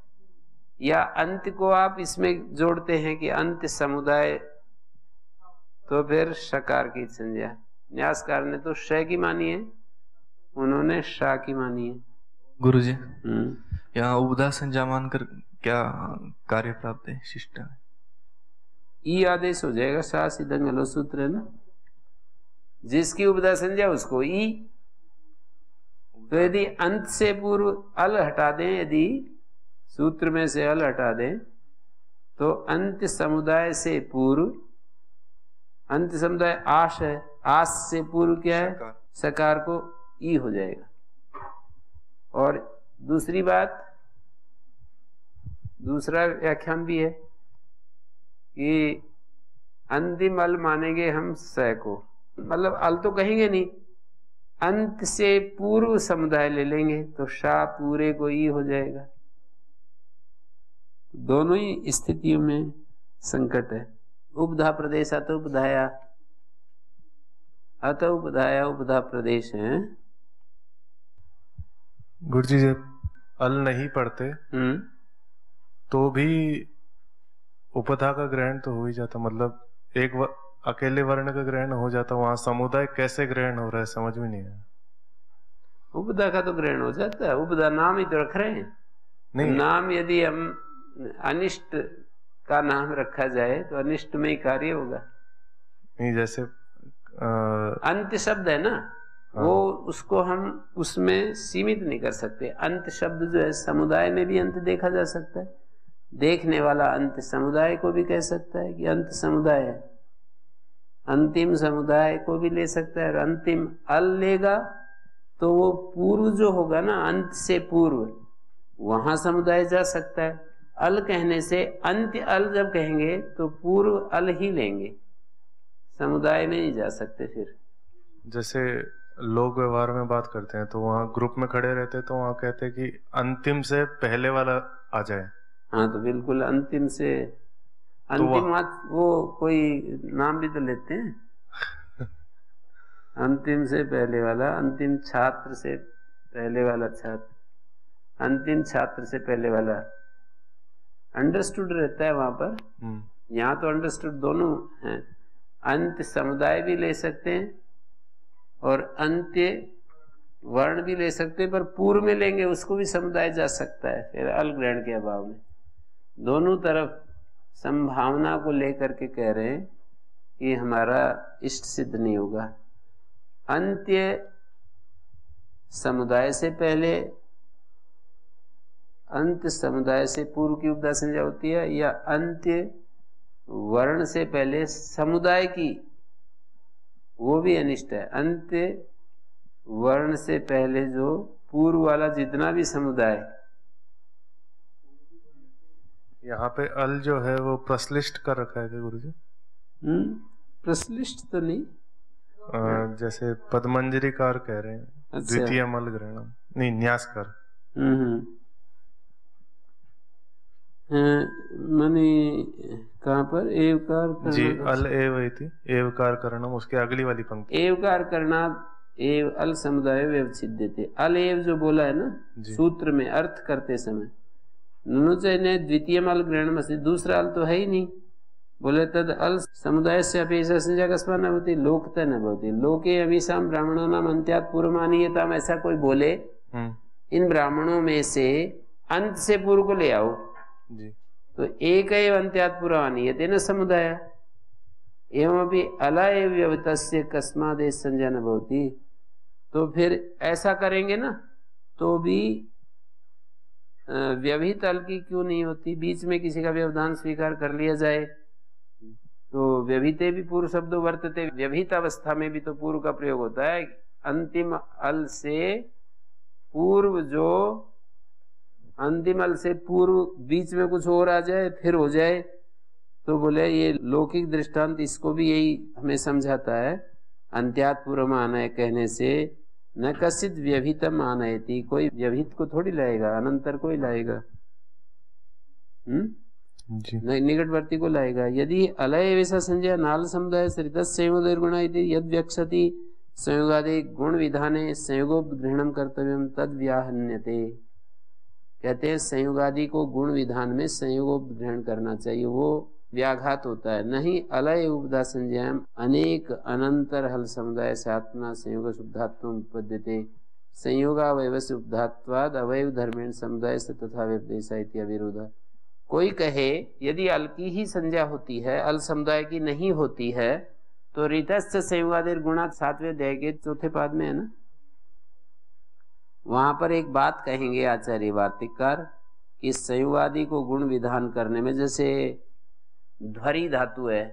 S1: या अंत को आप इसमें जोड़ते हैं कि अंत समुदाय, तो फिर शकार की संज्ञा। न्यासकार ने तो श की मानी है, उन्होंने शा की मानी है।
S4: गुरुजी, यहाँ उपधा संज्ञा मानकर क्या कार्य प्राप्त है शिष्ट में?
S1: ई आदेश हो जाएगा। शा सिद्धंग हलो सूत्र है ना, जिसकी उपधा संज्ञा उसको ई। तो यदि अंत से पूर्व अल हटा दें, यदि सूत्र में से अल हटा दें, तो अंत समुदाय से पूर्व, अंत समुदाय आश है, आश से पूर्व क्या है? सकार को ई हो जाएगा। और दूसरी बात, दूसरा व्याख्यान भी है कि अंतिम अल मानेंगे हम स को, मतलब अल तो कहेंगे नहीं, अंत से पूर्व समुदाय ले लेंगे तो शा पूरे को ई हो जाएगा। दोनों ही स्थितियों में संकट है। उपधा प्रदेश अत उपधाया, अत उपधाया उपधा प्रदेश है।
S7: गुरुजी, जब अल नहीं पढ़ते तो भी उपधा का ग्रहण तो हो ही जाता, मतलब अकेले वर्ण का ग्रहण हो जाता। वहां समुदाय कैसे ग्रहण हो रहा है समझ में नहीं आया।
S1: उपधा का तो ग्रहण हो जाता है, उपधा नाम ही तो रख रहे हैं। नहीं, नाम यदि हम अनिष्ट का नाम रखा जाए तो अनिष्ट में ही कार्य होगा।
S7: नहीं, जैसे
S1: अंत शब्द है ना, वो उसको हम उसमें सीमित नहीं कर सकते। अंत शब्द जो है समुदाय में भी अंत देखा जा सकता है। देखने वाला अंत समुदाय को भी कह सकता है कि अंत समुदाय है, अंतिम समुदाय को भी ले सकता है। और अंतिम अल लेगा तो वो पूर्व जो होगा ना, अंत से पूर्व, वहां समुदाय जा सकता है। अल कहने से अंत्य अल जब कहेंगे तो पूर्व अल ही लेंगे, समुदाय में नहीं जा सकते। फिर
S7: जैसे लोग व्यवहार में बात करते हैं तो वहाँ ग्रुप में खड़े रहते हैं तो वहाँ कहते हैं कि अंतिम से पहले वाला आ जाए।
S1: हाँ, तो बिल्कुल अंतिम से अंतिम वो कोई नाम भी तो लेते हैं। अंतिम से पहले वाला, अंतिम छात्र से पहले वाला छात्र, अंतिम छात्र से पहले वाला, अंडरस्टूड रहता है वहां पर। यहाँ तो अंडरस्टूड दोनों हैं। अंत समुदाय भी ले सकते हैं और अंत्य वर्ण भी ले सकते हैं, पर पूर्व में लेंगे उसको भी समुदाय जा सकता है फिर अल ग्रहण के अभाव में। दोनों तरफ संभावना को लेकर के कह रहे हैं कि हमारा इष्ट सिद्ध नहीं होगा। अंत्य समुदाय से पहले, अंत समुदाय से पूर्व की उपधा संज्ञा होती है, या अंत्य वर्ण से पहले समुदाय की, वो भी अनिष्ट है। अंत्य वर्ण से पहले जो पूर्व वाला जितना भी समुदाय,
S7: यहाँ पे अल जो है वो प्रश्लिष्ट कर रखा है क्या गुरुजी?
S1: प्रश्लिष्ट तो नहीं,
S7: जैसे पद्मंजरीकार कह रहे हैं। अच्छा। द्वितीय मल ग्रहण नहीं, न्यासकार।
S1: मनी कहाँ पर? एवकार
S7: जी, अल एव थी, एवकार करना, उसके अगली वाली पंक्ति।
S1: एवकार करना, एव अल समुदाय व्यवच्छिद्य थे। अल एव जो बोला है ना सूत्र में अर्थ करते समय, नुनुचय ने द्वितीय मल ग्रहण में से दूसरा अल तो है ही नहीं। बोले तद अल समुदाय से अपेक्षा संज्ञा कस्मा न होती, लोकता न होती। लोके अमीसाम ब्राह्मणों नाम अंत्यात पूर्व मानीयता। ऐसा कोई बोले इन ब्राह्मणों में से अंत से पूर्व को ले आओ
S7: जी,
S1: तो एक एव अंत्यात पूर्व मानीयते न समुदाय एवं अभी अला एव व्यवतस्य कस्मादेश संज्ञा न होती। तो फिर ऐसा करेंगे ना तो भी व्यवहित अल की क्यों नहीं होती? बीच में किसी का व्यवधान स्वीकार कर लिया जाए तो व्यवहिते भी पूर्व शब्दों वर्तते। व्यवहित अवस्था में भी तो पूर्व का प्रयोग होता है। अंतिम अल से पूर्व, जो अंतिम अल से पूर्व बीच में कुछ और आ जाए फिर हो जाए, तो बोले ये लौकिक दृष्टांत इसको भी यही हमें समझाता है। अंत्यात् पूर्वम आनय कहने से न कसित व्यभितम आनयति, कोई व्यभित को थोड़ी लाएगा, अनंतर को ही लाएगा, निकटवर्ती को लाएगा। यदि अलय वैसा संजय नाल समुदाय संयोगुणा यद व्यक्षति संयोगादि गुण विधाने संयोगोपग्रहणम कर्तव्यम तद व्याहन्यते। कहते हैं संयोगादि को गुण विधान में संयोगोपग्रहण करना चाहिए, वो व्याघात होता है। नहीं अलय उपदा संज्ञाम अनेक अनंतर हल समुदाय से आत्मा संयोग शुद्धात्म उपपद्यते संयोगावयव से उपधात्वाद अवयव धर्मेण समुदाय से तथा व्यपदेशा इति अविरोध। कोई कहे यदि अल की ही संज्ञा होती है, अल समुदाय की नहीं होती है, तो ऋतस्य संयोगादेर गुणा 7वें अध्याय के 4थे पाद में है ना, वहां पर एक बात कहेंगे आचार्य वार्तिककार कि संयोगादि को गुण विधान करने में, जैसे ध्वरि धातु है,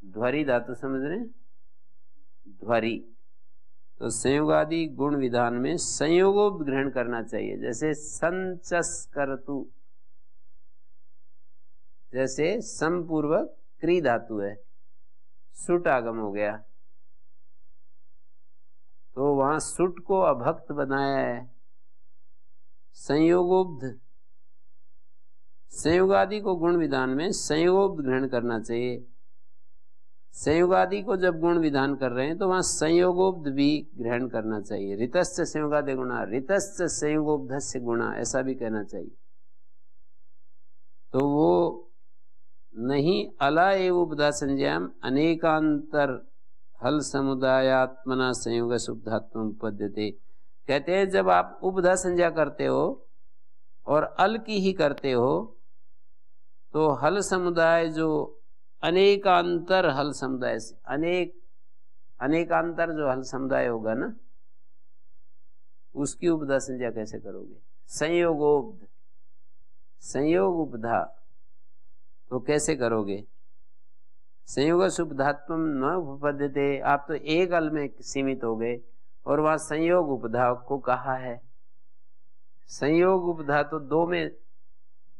S1: ध्वरि धातु समझ रहे हैं, ध्वरि, तो संयोगादि गुण विधान में संयोगो ग्रहण करना चाहिए। जैसे संचस करतु, जैसे समपूर्वक क्री धातु है, सुट आगम हो गया, तो वहां सुट को अभक्त बनाया है। संयोगोब्ध, संयोगादि को गुण विधान में संयोगोब्ध ग्रहण करना चाहिए। संयोगादि को जब गुण विधान कर रहे हैं तो वहां संयोगोब्ध भी ग्रहण करना चाहिए। ऋतस्य संयोगादि गुणा ऋतस्य संयोगोब्धस्य गुणा, ऐसा भी कहना चाहिए। तो वो नहीं अला एव उपधा संज्ञाम अनेकांतर हल समुदायात्मना संयोग शुद्धात्म उपपद्यते। कहते हैं जब आप उपधा संज्ञा करते हो और अल की ही करते हो, तो हल समुदाय जो अनेकांतर हल समुदाय से, अनेकांतर जो हल समुदाय होगा ना, उसकी उपधा संज्ञा कैसे करोगे? संयोगोब्ध, संयोग उपधा, तो कैसे करोगे? संयोग शुद्धात्म न उपपद्यते, आप तो एक अल में सीमित हो गए और वहां संयोग उपधा को कहा है। संयोग उपधा तो 2 में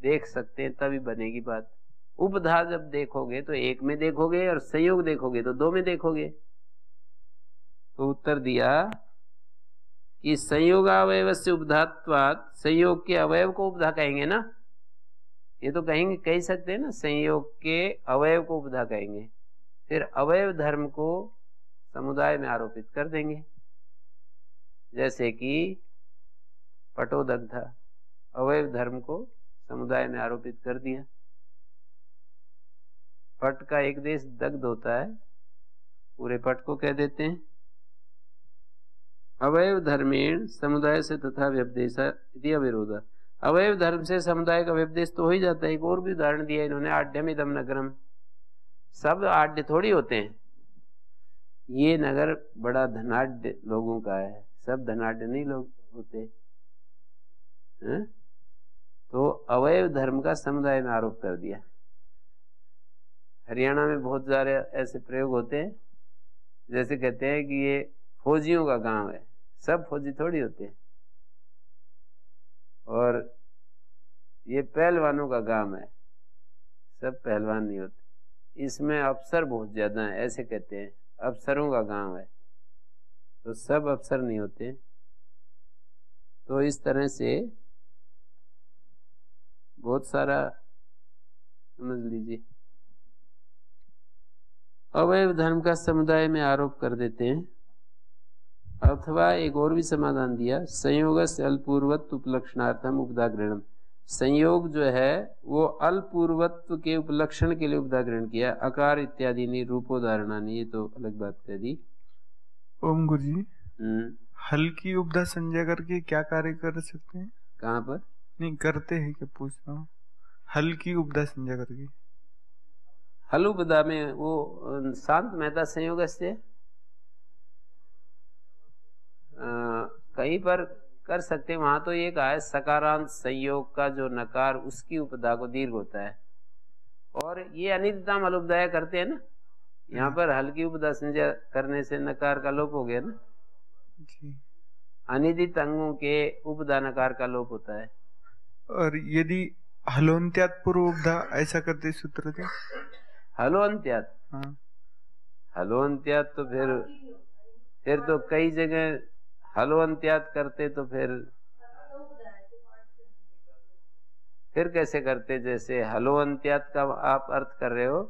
S1: देख सकते हैं, तभी बनेगी बात। उपधा जब देखोगे तो 1 में देखोगे और संयोग देखोगे तो 2 में देखोगे। तो उत्तर दिया कि संयोगावयव से उपधात्वात्, संयोग के अवयव को उपधा कहेंगे ना, ये तो कहेंगे, कह सकते हैं ना, संयोग के अवयव को उपधा कहेंगे, फिर अवयव धर्म को समुदाय में आरोपित कर देंगे। जैसे कि पटोदग्धा, अवयव धर्म को समुदाय में आरोपित कर दिया। पट का एक देश दग्ध होता है, पूरे पट को कह देते हैं। अवयव धर्मेण समुदाय से तथा व्यपदेशा इति अविरोध। अवयव धर्म से समुदाय का व्यपदेश तो हो ही जाता है। एक और भी उदाहरण दिया इन्होंने, आढ्यमिदम नगरम। सब आढ्य थोड़ी होते हैं, ये नगर बड़ा धनाढ्य लोगों का है, सब धनाढ्य नहीं लोग होते हैं। तो अवयव धर्म का समुदाय में आरोप कर दिया। हरियाणा में बहुत सारे ऐसे प्रयोग होते हैं, जैसे कहते हैं कि ये फौजियों का गांव है, सब फौजी थोड़ी होते हैं, और ये पहलवानों का गांव है, सब पहलवान नहीं होते। इसमें अफसर बहुत ज्यादा हैं, ऐसे कहते हैं, अफसरों का गांव है, तो सब अफसर नहीं होते। तो इस तरह से बहुत सारा समझ लीजिए, अवयव धर्म का समुदाय में आरोप कर देते हैं। अथवा एक और भी समाधान दिया, संयोग से अल्पूर्वत्व उपलक्षणार्थम उपधा ग्रहणम। संयोग जो है वो अल्पूर्वत्व के उपलक्षण के लिए उपधा ग्रहण किया। अकार इत्यादि नहीं, रूपोदाहरणानी, ये तो अलग बात कह दी।
S8: ओम गुरु जी, हल की उपधा संज्ञा करके क्या कार्य कर सकते हैं?
S1: कहाँ पर?
S8: नहीं करते हैं, क्या पूछ रहा हूँ। हल की उपधा संज्ञा करके,
S1: हल उपधा में वो शांत मेहता संयोग से कहीं पर कर सकते हैं। वहां तो ये कहा है सकारांत संयोग का जो नकार, उसकी उपधा को दीर्घ होता है। और ये अनित्यता मलुपदाय करते हैं ना, यहाँ पर हल्की उपदा संज्ञा करने से नकार का लोप हो गया ना
S8: जी।
S1: अनिदित अंगों के उपदा नकार का लोप होता है।
S8: और यदि हलोन्त्यात पूर्व उपदा ऐसा करते सूत्र थे
S1: हलोन्त्यात,
S8: हाँ
S1: हलोन्त्यात तो फिर तो कई जगह हलोन्त्यात करते तो फिर कैसे करते? जैसे हलोन्त्यात का आप अर्थ कर रहे हो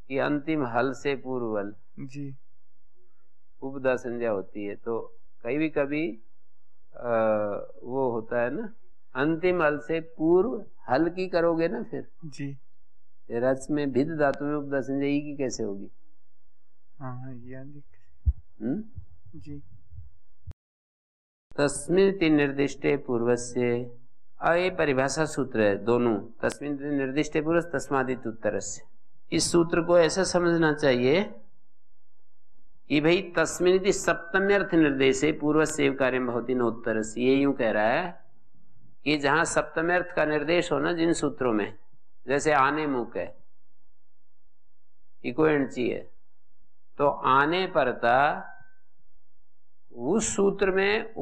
S1: कि अंतिम हल से पूर्व हल
S8: जी,
S1: उपदा संज्ञा होती है, तो कभी कभी वो होता है ना, अंतिम हल से पूर्व हल की करोगे ना फिर
S8: जी,
S1: रच में भिद धातु में उपदा संज्ञा ई की कैसे होगी?
S8: हाँ ये जी।
S1: तस्मिन्ति निर्दिष्टे पूर्वस्य, ये परिभाषा सूत्र है दोनों, तस्मिन्ति निर्दिष्टे पूर्व तस्मादित उत्तरस्य। इस सूत्र को ऐसा समझना चाहिए कि भाई तस्मिन्ति सप्तम्यर्थ निर्देशे पूर्वस्य कार्यम भवति न उत्तरस्य। ये यूं कह रहा है कि जहां सप्तम्यर्थ का निर्देश हो ना जिन सूत्रों में, जैसे आने मुक है, इको एंची है, तो आने परता उस सूत्र में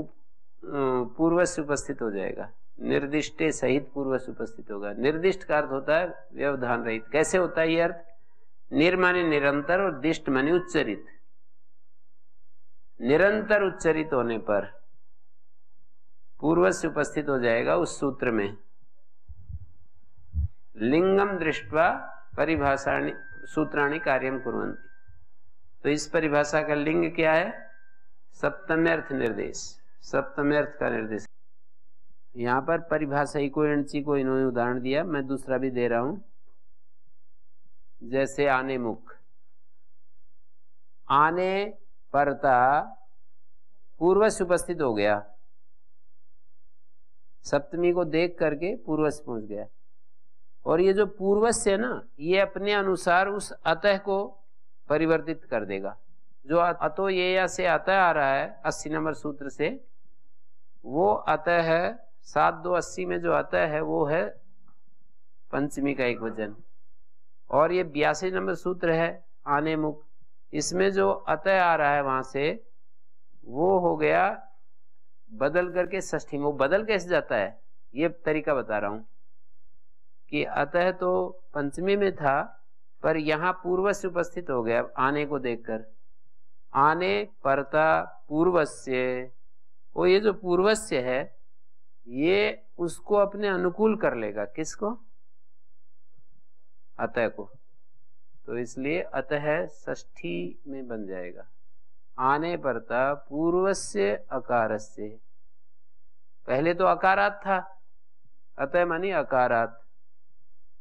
S1: पूर्वस्य उपस्थित हो जाएगा, निर्दिष्टे सहित पूर्वस्य उपस्थित होगा। निर्दिष्ट का अर्थ होता है व्यवधान रहित। कैसे होता है ये अर्थ? निर्माने निरंतर और दिष्ट माने उच्चरित। निरंतर उच्चरित होने पर पूर्वस्य उपस्थित हो जाएगा उस सूत्र में। लिंगम दृष्ट्वा परिभाषाणि सूत्राणि कार्यम कुर्वन्ति। तो इस परिभाषा का लिंग क्या है? सप्तम्यर्थ निर्देश, सप्तम्यर्थ का निर्देश। यहां पर परिभाषा को एंची को इन्होंने उदाहरण दिया, मैं दूसरा भी दे रहा हूं। जैसे आने मुख, आने परता पूर्वस्य उपस्थित हो गया, सप्तमी को देख करके पूर्वस्य पहुंच गया, और ये जो पूर्वस्य है ना, ये अपने अनुसार उस अतः को परिवर्तित कर देगा। जो अतो ये या से अतः आ रहा है 80 नंबर सूत्र से, वो अतः है 7-2-80 में जो अतः है वो है पंचमी का एक वचन। और ये 82 नंबर सूत्र है आने मुख, इसमें जो अतः आ रहा है वहां से वो हो गया बदल करके षष्ठी में। वो बदल कैसे जाता है ये तरीका बता रहा हूं कि अतः तो पंचमी में था, पर यहां पूर्वस्य उपस्थित हो गया आने को देखकर। आने परता पूर्वस्य, वो ये जो पूर्वस्य है ये उसको अपने अनुकूल कर लेगा। किसको? अतः को। तो इसलिए अतः षष्ठी में बन जाएगा। आने परता पूर्वस्य अकारस्य, पहले तो अकारात था, अतः मानी अकारात,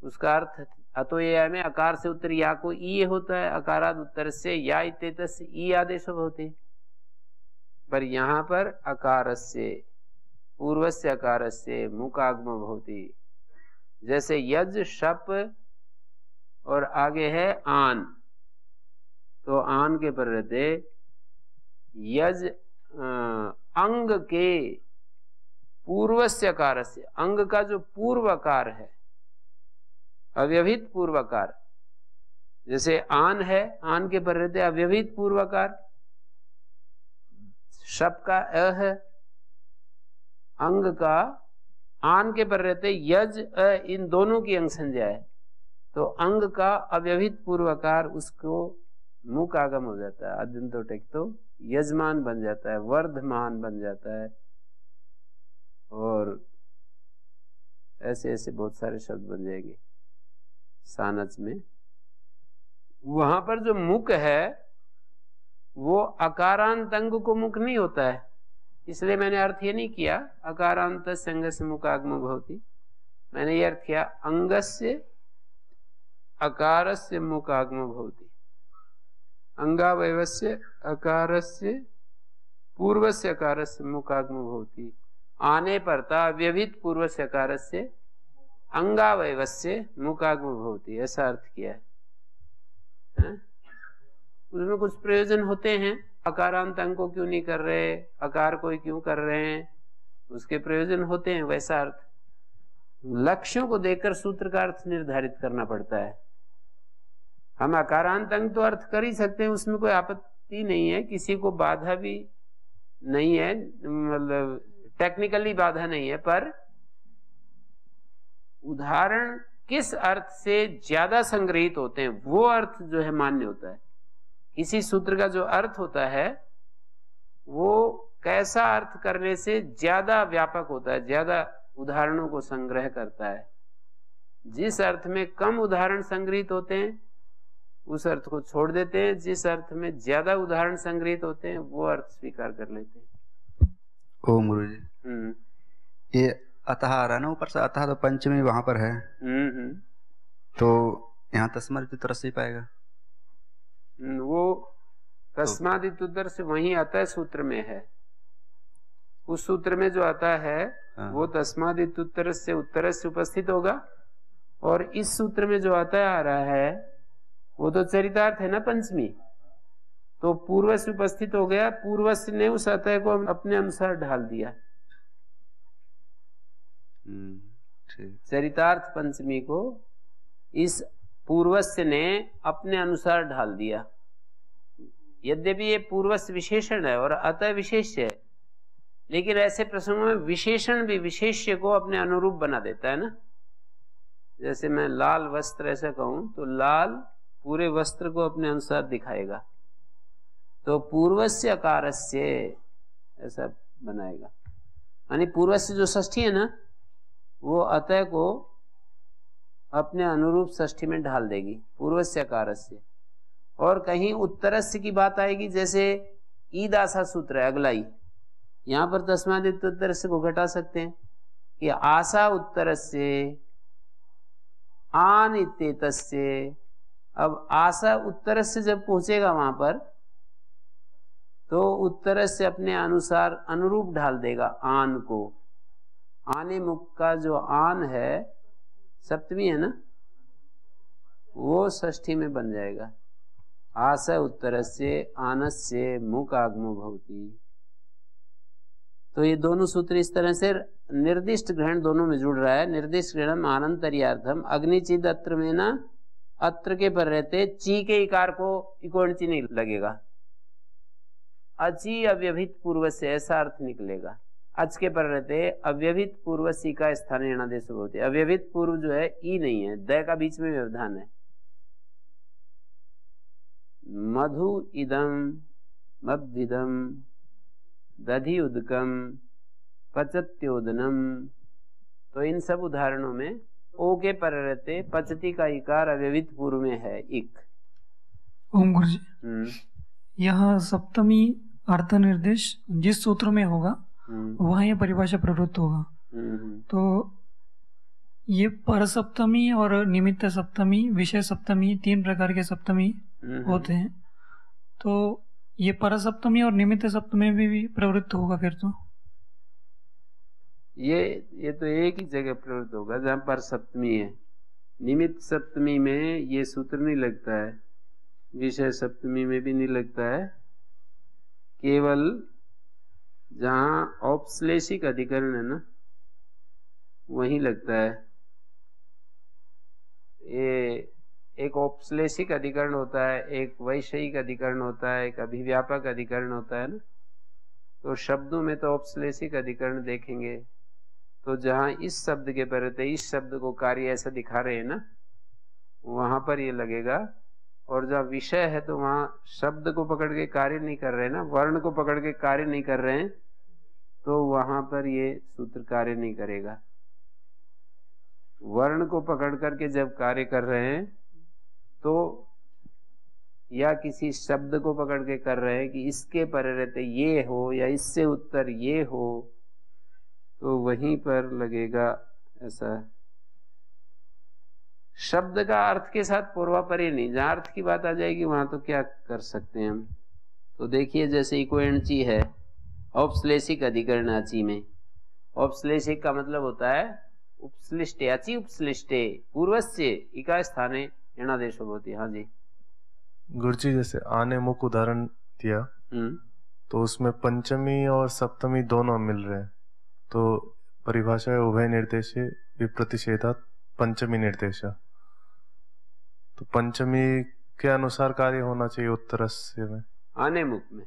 S1: उसका अर्थ अतो ये में अकार से उत्तर या को ई होता है, अकारात उत्तर से या इत्येतस्य ई आदेशो भवति। पर यहाँ पर अकारस्य पूर्वस्य अकारस्य मुकागमो भवति। जैसे यज शप और आगे है आन, तो आन के पर रहते यज अंग के पूर्वस्य अकारस्य, अंग का जो पूर्वकार है, अव्यवहित पूर्वकार। जैसे आन है, आन के पर रहते अव्यवहित पूर्वकार। शप का अ है, अंग का आन के पर रहते यज अ, इन दोनों की अंग संज्ञा है, तो अंग का अव्यवहित पूर्वकार उसको मुख आगम हो जाता है। अद्यंतो टेक तो यजमान बन जाता है, वर्धमान बन जाता है, और ऐसे ऐसे बहुत सारे शब्द बन जाएंगे सानच में। वहां पर जो मुख है वो अकारांत अंग को मुख नहीं होता है, इसलिए मैंने अर्थ ये नहीं किया अकारांत संग से मुख आगमो भवति। मैंने ये अर्थ किया अंगस्य अकारस्य मुख आगमो भवति, अंगावयवस्य अकारस्य पूर्वस्य अकारस्य मुख आगमो भवति। आने परता अव्यवहित पूर्वस्य अकारस्य अंगावयवस्य मुखागमो भवति, ऐसा अर्थ किया है। उसमें कुछ प्रयोजन होते हैं, अकारांत अंग को क्यों नहीं कर रहे, अकार को क्यों कर रहे हैं, उसके प्रयोजन होते हैं। वैसा अर्थ लक्ष्यों को देखकर सूत्र का अर्थ निर्धारित करना पड़ता है। हम अकारांत अंग तो अर्थ कर ही सकते हैं, उसमें कोई आपत्ति नहीं है, किसी को बाधा भी नहीं है, मतलब टेक्निकली बाधा नहीं है, पर उदाहरण किस अर्थ से ज्यादा संग्रहित होते हैं वो अर्थ जो है मान्य होता है। किसी सूत्र का जो अर्थ होता है वो कैसा अर्थ करने से ज्यादा व्यापक होता है, ज्यादा उदाहरणों को संग्रह करता है। जिस अर्थ में कम उदाहरण संग्रहित होते हैं उस अर्थ को छोड़ देते हैं, जिस अर्थ में ज्यादा उदाहरण संग्रहित होते हैं वो अर्थ स्वीकार कर लेते हैं।
S3: ओम गुरु जी, ये अतः आ रहा ना ऊपर से, अतः तो पंचमी वहां पर है, तो यहाँ तस्मादित उत्तर से ही पाएगा।
S1: वो तस्मादित उत्तर से वही आता है, सूत्र में है, उस सूत्र में जो आता है वो तस्मादित उत्तर से उपस्थित होगा, और इस सूत्र में जो आता आ रहा है वो तो चरितार्थ है ना पंचमी, तो पूर्व से उपस्थित हो गया, पूर्व ने उस अतः को अपने अनुसार ढाल दिया। चरितार्थ पंचमी को इस पूर्वस्य ने अपने अनुसार ढाल दिया। यद्यपि ये पूर्वस्य विशेषण है और अतः विशेष्य है, लेकिन ऐसे प्रसंगों में विशेषण भी विशेष्य को अपने अनुरूप बना देता है ना। जैसे मैं लाल वस्त्र ऐसा कहूं तो लाल पूरे वस्त्र को अपने अनुसार दिखाएगा, तो पूर्वस्य अकारस्य ऐसा बनाएगा, यानी पूर्वस्य जो षष्ठी है ना वो अतः को अपने अनुरूप षष्ठी में ढाल देगी, पूर्वस्य अकारस्य। और कहीं उत्तरस्य की बात आएगी, जैसे ईदासा सूत्र है अगला ही, यहाँ पर तस्मादित उत्तरस्य को घटा सकते हैं कि आशा उत्तरस्य आन इत्येतस्य। अब आशा उत्तरस्य जब पहुंचेगा वहां पर तो उत्तरस्य अपने अनुसार अनुरूप ढाल देगा आन को। आने मुख का जो आन है सप्तमी है ना, वो षष्ठी में बन जाएगा। आशा उत्तरस्य आनस्य मुख आगमो भवति। तो ये दोनों सूत्र इस तरह से निर्दिष्ट ग्रहण दोनों में जुड़ रहा है। निर्दिष्ट ग्रहण आनंतर्यार्थम अग्निचिद अत्र में ना, अत्र के पर रहते ची के इकार को इकोणची नहीं लगेगा, अची अव्यभित पूर्व से ऐसा अर्थ निकलेगा। अच के पर रहते अव्यभित पूर्व सी का स्थान एणादेश होते। अव्यभित पूर्व जो है ई नहीं है, द का बीच में व्यवधान है। मधु इदम मद्विदम दधि उदकम पचत्योदनम। तो इन सब उदाहरणों में ओ के पर रहते पचती का इकार अव्यवित पूर्व में है इक।
S9: ओम गुरु जी, यहाँ सप्तमी अर्थ निर्देश जिस सूत्र में होगा वहाँ ये परिभाषा प्रवृत्त होगा। तो ये पर सप्तमी और निमित्त सप्तमी, विषय सप्तमी, तीन प्रकार के सप्तमी होते हैं। तो ये पर सप्तमी और निमित्त सप्तमी में भी प्रवृत्त होगा फिर तो
S1: ये तो एक ही जगह प्रवृत्त होगा जहाँ पर सप्तमी है। निमित्त सप्तमी में ये सूत्र नहीं लगता है, विषय सप्तमी में भी नहीं लगता है, केवल जहाँ औपश्लेषिक अधिकरण है ना वहीं लगता है। ये एक औपश्लेषिक अधिकरण होता है, एक वैषयिक अधिकरण होता है, एक अभिव्यापक अधिकरण होता है ना। तो शब्दों में तो औपश्लेषिक अधिकरण देखेंगे तो जहाँ इस शब्द के पर इस शब्द को कार्य ऐसा दिखा रहे हैं ना वहां पर ये लगेगा, और जहाँ विषय है तो वहां शब्द को पकड़ के कार्य नहीं कर रहे ना, वर्ण को पकड़ के कार्य नहीं कर रहे हैं, तो वहां पर ये सूत्र कार्य नहीं करेगा। वर्ण को पकड़ करके जब कार्य कर रहे हैं तो या किसी शब्द को पकड़ के कर रहे हैं कि इसके पर रहते ये हो या इससे उत्तर ये हो, तो वहीं पर लगेगा ऐसा। शब्द का अर्थ के साथ पूर्वापरी नहीं, जहां अर्थ की बात आ जाएगी वहां तो क्या कर सकते हैं हम। तो देखिए जैसे इकोएणची है औपश्लेषिक अधिकरण आची में, औपश्लेषिक का मतलब होता है उपश्लिष्टे, अची उपश्लिष्टे पूर्वस्य इका स्थाने एणादेशो होती। हाँ जी
S7: गुरुजी, जैसे आने मुख उदाहरण दिया तो उसमें पंचमी और सप्तमी दोनों मिल रहे हैं, तो परिभाषा है उभय निर्देश विप्रतिषेधात् पंचमी निर्देश। तो पंचमी के अनुसार कार्य होना चाहिए उत्तरस्य में,
S1: आने मुख में।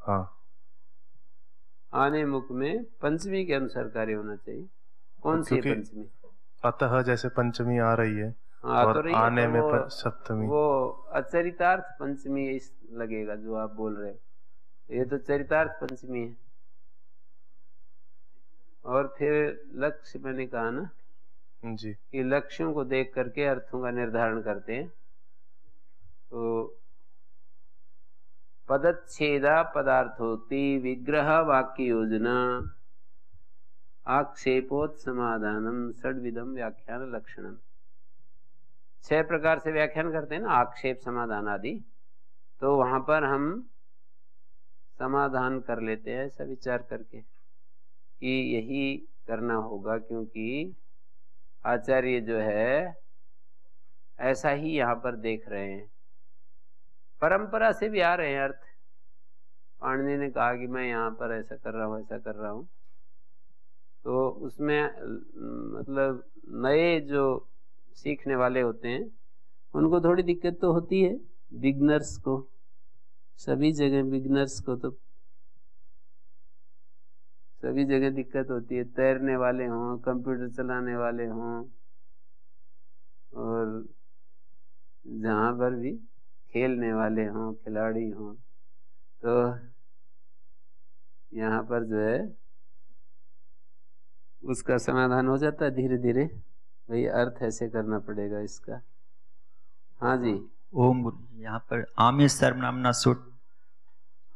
S7: हाँ,
S1: आने मुख में पंचमी के अनुसार कार्य होना चाहिए। कौन सी पंचमी?
S7: अतः जैसे पंचमी आ रही है, और
S1: तो
S7: आने
S1: तो
S7: में सप्तमी,
S1: वो अचरितार्थ पंचमी इस लगेगा जो आप बोल रहे हो, ये तो चरितार्थ पंचमी है। और फिर लक्ष्य मैंने कहा ना
S7: जी,
S1: कि लक्ष्यों को देख करके अर्थों का निर्धारण करते हैं। तो पदच्छेदा पदार्थोक्ति विग्रह वाक्य योजना आक्षेपोत समाधानम षड्विधम व्याख्यान लक्षणम। 6 प्रकार से व्याख्यान करते हैं ना, आक्षेप समाधान आदि। तो वहां पर हम समाधान कर लेते हैं ऐसा विचार करके कि यही करना होगा, क्योंकि आचार्य जो है ऐसा ही यहाँ पर देख रहे हैं, परंपरा से भी आ रहे हैं अर्थ। पाणिनि ने कहा कि मैं यहाँ पर ऐसा कर रहा हूँ, ऐसा कर रहा हूँ, तो उसमें मतलब नए जो सीखने वाले होते हैं उनको थोड़ी दिक्कत तो होती है, बिगनर्स को, सभी जगह बिगनर्स को तो सभी जगह दिक्कत होती है। तैरने वाले हों, कंप्यूटर चलाने वाले हों, और जहाँ पर भी खेलने वाले हों, खिलाड़ी हों, तो यहाँ पर जो है उसका समाधान हो जाता है धीरे धीरे। भाई अर्थ ऐसे करना पड़ेगा इसका। हाँ जी,
S2: ओम गुरु। यहाँ पर आमी सर्वनामना सुट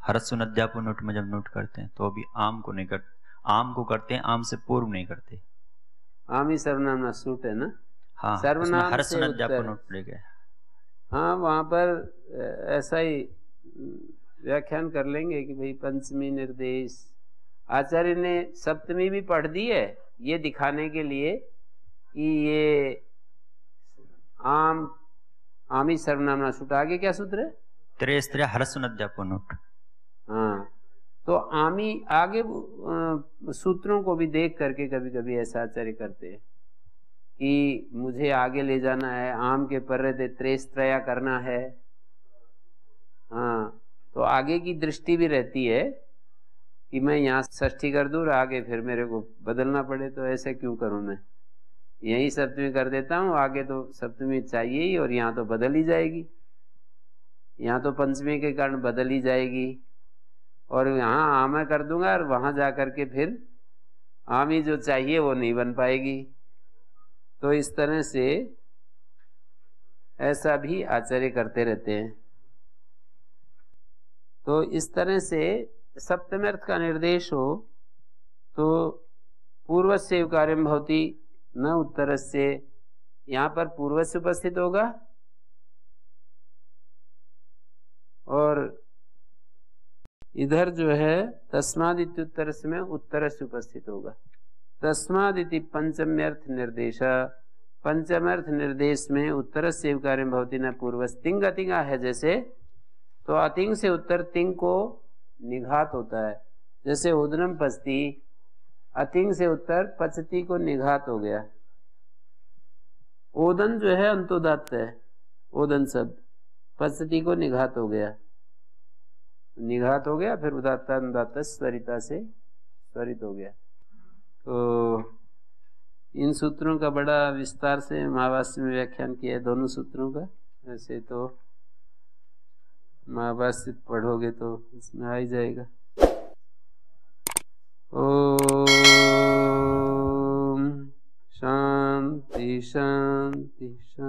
S2: हरसुन अध्यापन नोट में जब नोट करते हैं तो अभी आम को नहीं करते, आम को करते हैं, आम से पूर्व नहीं करते।
S1: आमी सर्वनामना सूट है ना।
S2: हाँ,
S1: सर्वनाम
S2: हरसुन
S1: से
S2: अध्यापन
S1: उत्तर।
S2: नोट ले गए।
S1: हाँ, वहाँ पर ऐसा ही व्याख्यान कर लेंगे कि भाई पंचमी निर्देश। आचार्य ने सप्तमी भी पढ़ दी है ये दिखाने के लिए कि ये आमी सर्वनामना सूट। आगे क्या सूत्र है?
S2: त्रेस्त्र हरसुन अध्यापन नोट।
S1: हाँ, तो आमी आगे सूत्रों को भी देख करके कभी कभी ऐसा आचार्य करते हैं कि मुझे आगे ले जाना है, आम के पर्रे त्रेस्त्रया करना है। हाँ, तो आगे की दृष्टि भी रहती है कि मैं यहाँ षष्ठी कर दूँ, आगे फिर मेरे को बदलना पड़े, तो ऐसे क्यों करूँ, मैं यही सप्तमी कर देता हूँ, आगे तो सप्तमी चाहिए ही, और यहाँ तो बदल ही जाएगी, यहाँ तो पंचमी के कारण बदल ही जाएगी, और यहाँ आम कर दूंगा और वहाँ जा करके फिर आमी जो चाहिए वो नहीं बन पाएगी। तो इस तरह से ऐसा भी आचार्य करते रहते हैं। तो इस तरह से सप्तम्यर्थ का निर्देश हो तो पूर्वस्य युकार्यम भवति न उत्तरस्य, यहाँ पर पूर्वस्य उपस्थित होगा और इधर जो है तस्मादिति उत्तरस्य में उत्तरस्य उपस्थित होगा। तस्मादिति पंचम्यर्थ निर्देश, पंचम्यर्थ निर्देश में उत्तरस्य युकार्यम भवति न पूर्वस्य। तिंग अतिंगा है जैसे, तो अतिंग से उत्तर तिंग को निघात होता है। जैसे उदनम पचती, अतिंग से उत्तर पचती को निघात हो गया। ओदन जो है अंतोदात्त है, ओदन शब्द, पचती को निघात हो गया, निघात हो गया, फिर उदात्ता अनुदात्त स्वरिता से स्वरित हो गया। तो इन सूत्रों का बड़ा विस्तार से महाभाष्य में व्याख्यान किया है, दोनों सूत्रों का। वैसे तो महाभाष्य पढ़ोगे तो इसमें आ ही जाएगा। ओम शांति शांति शांति।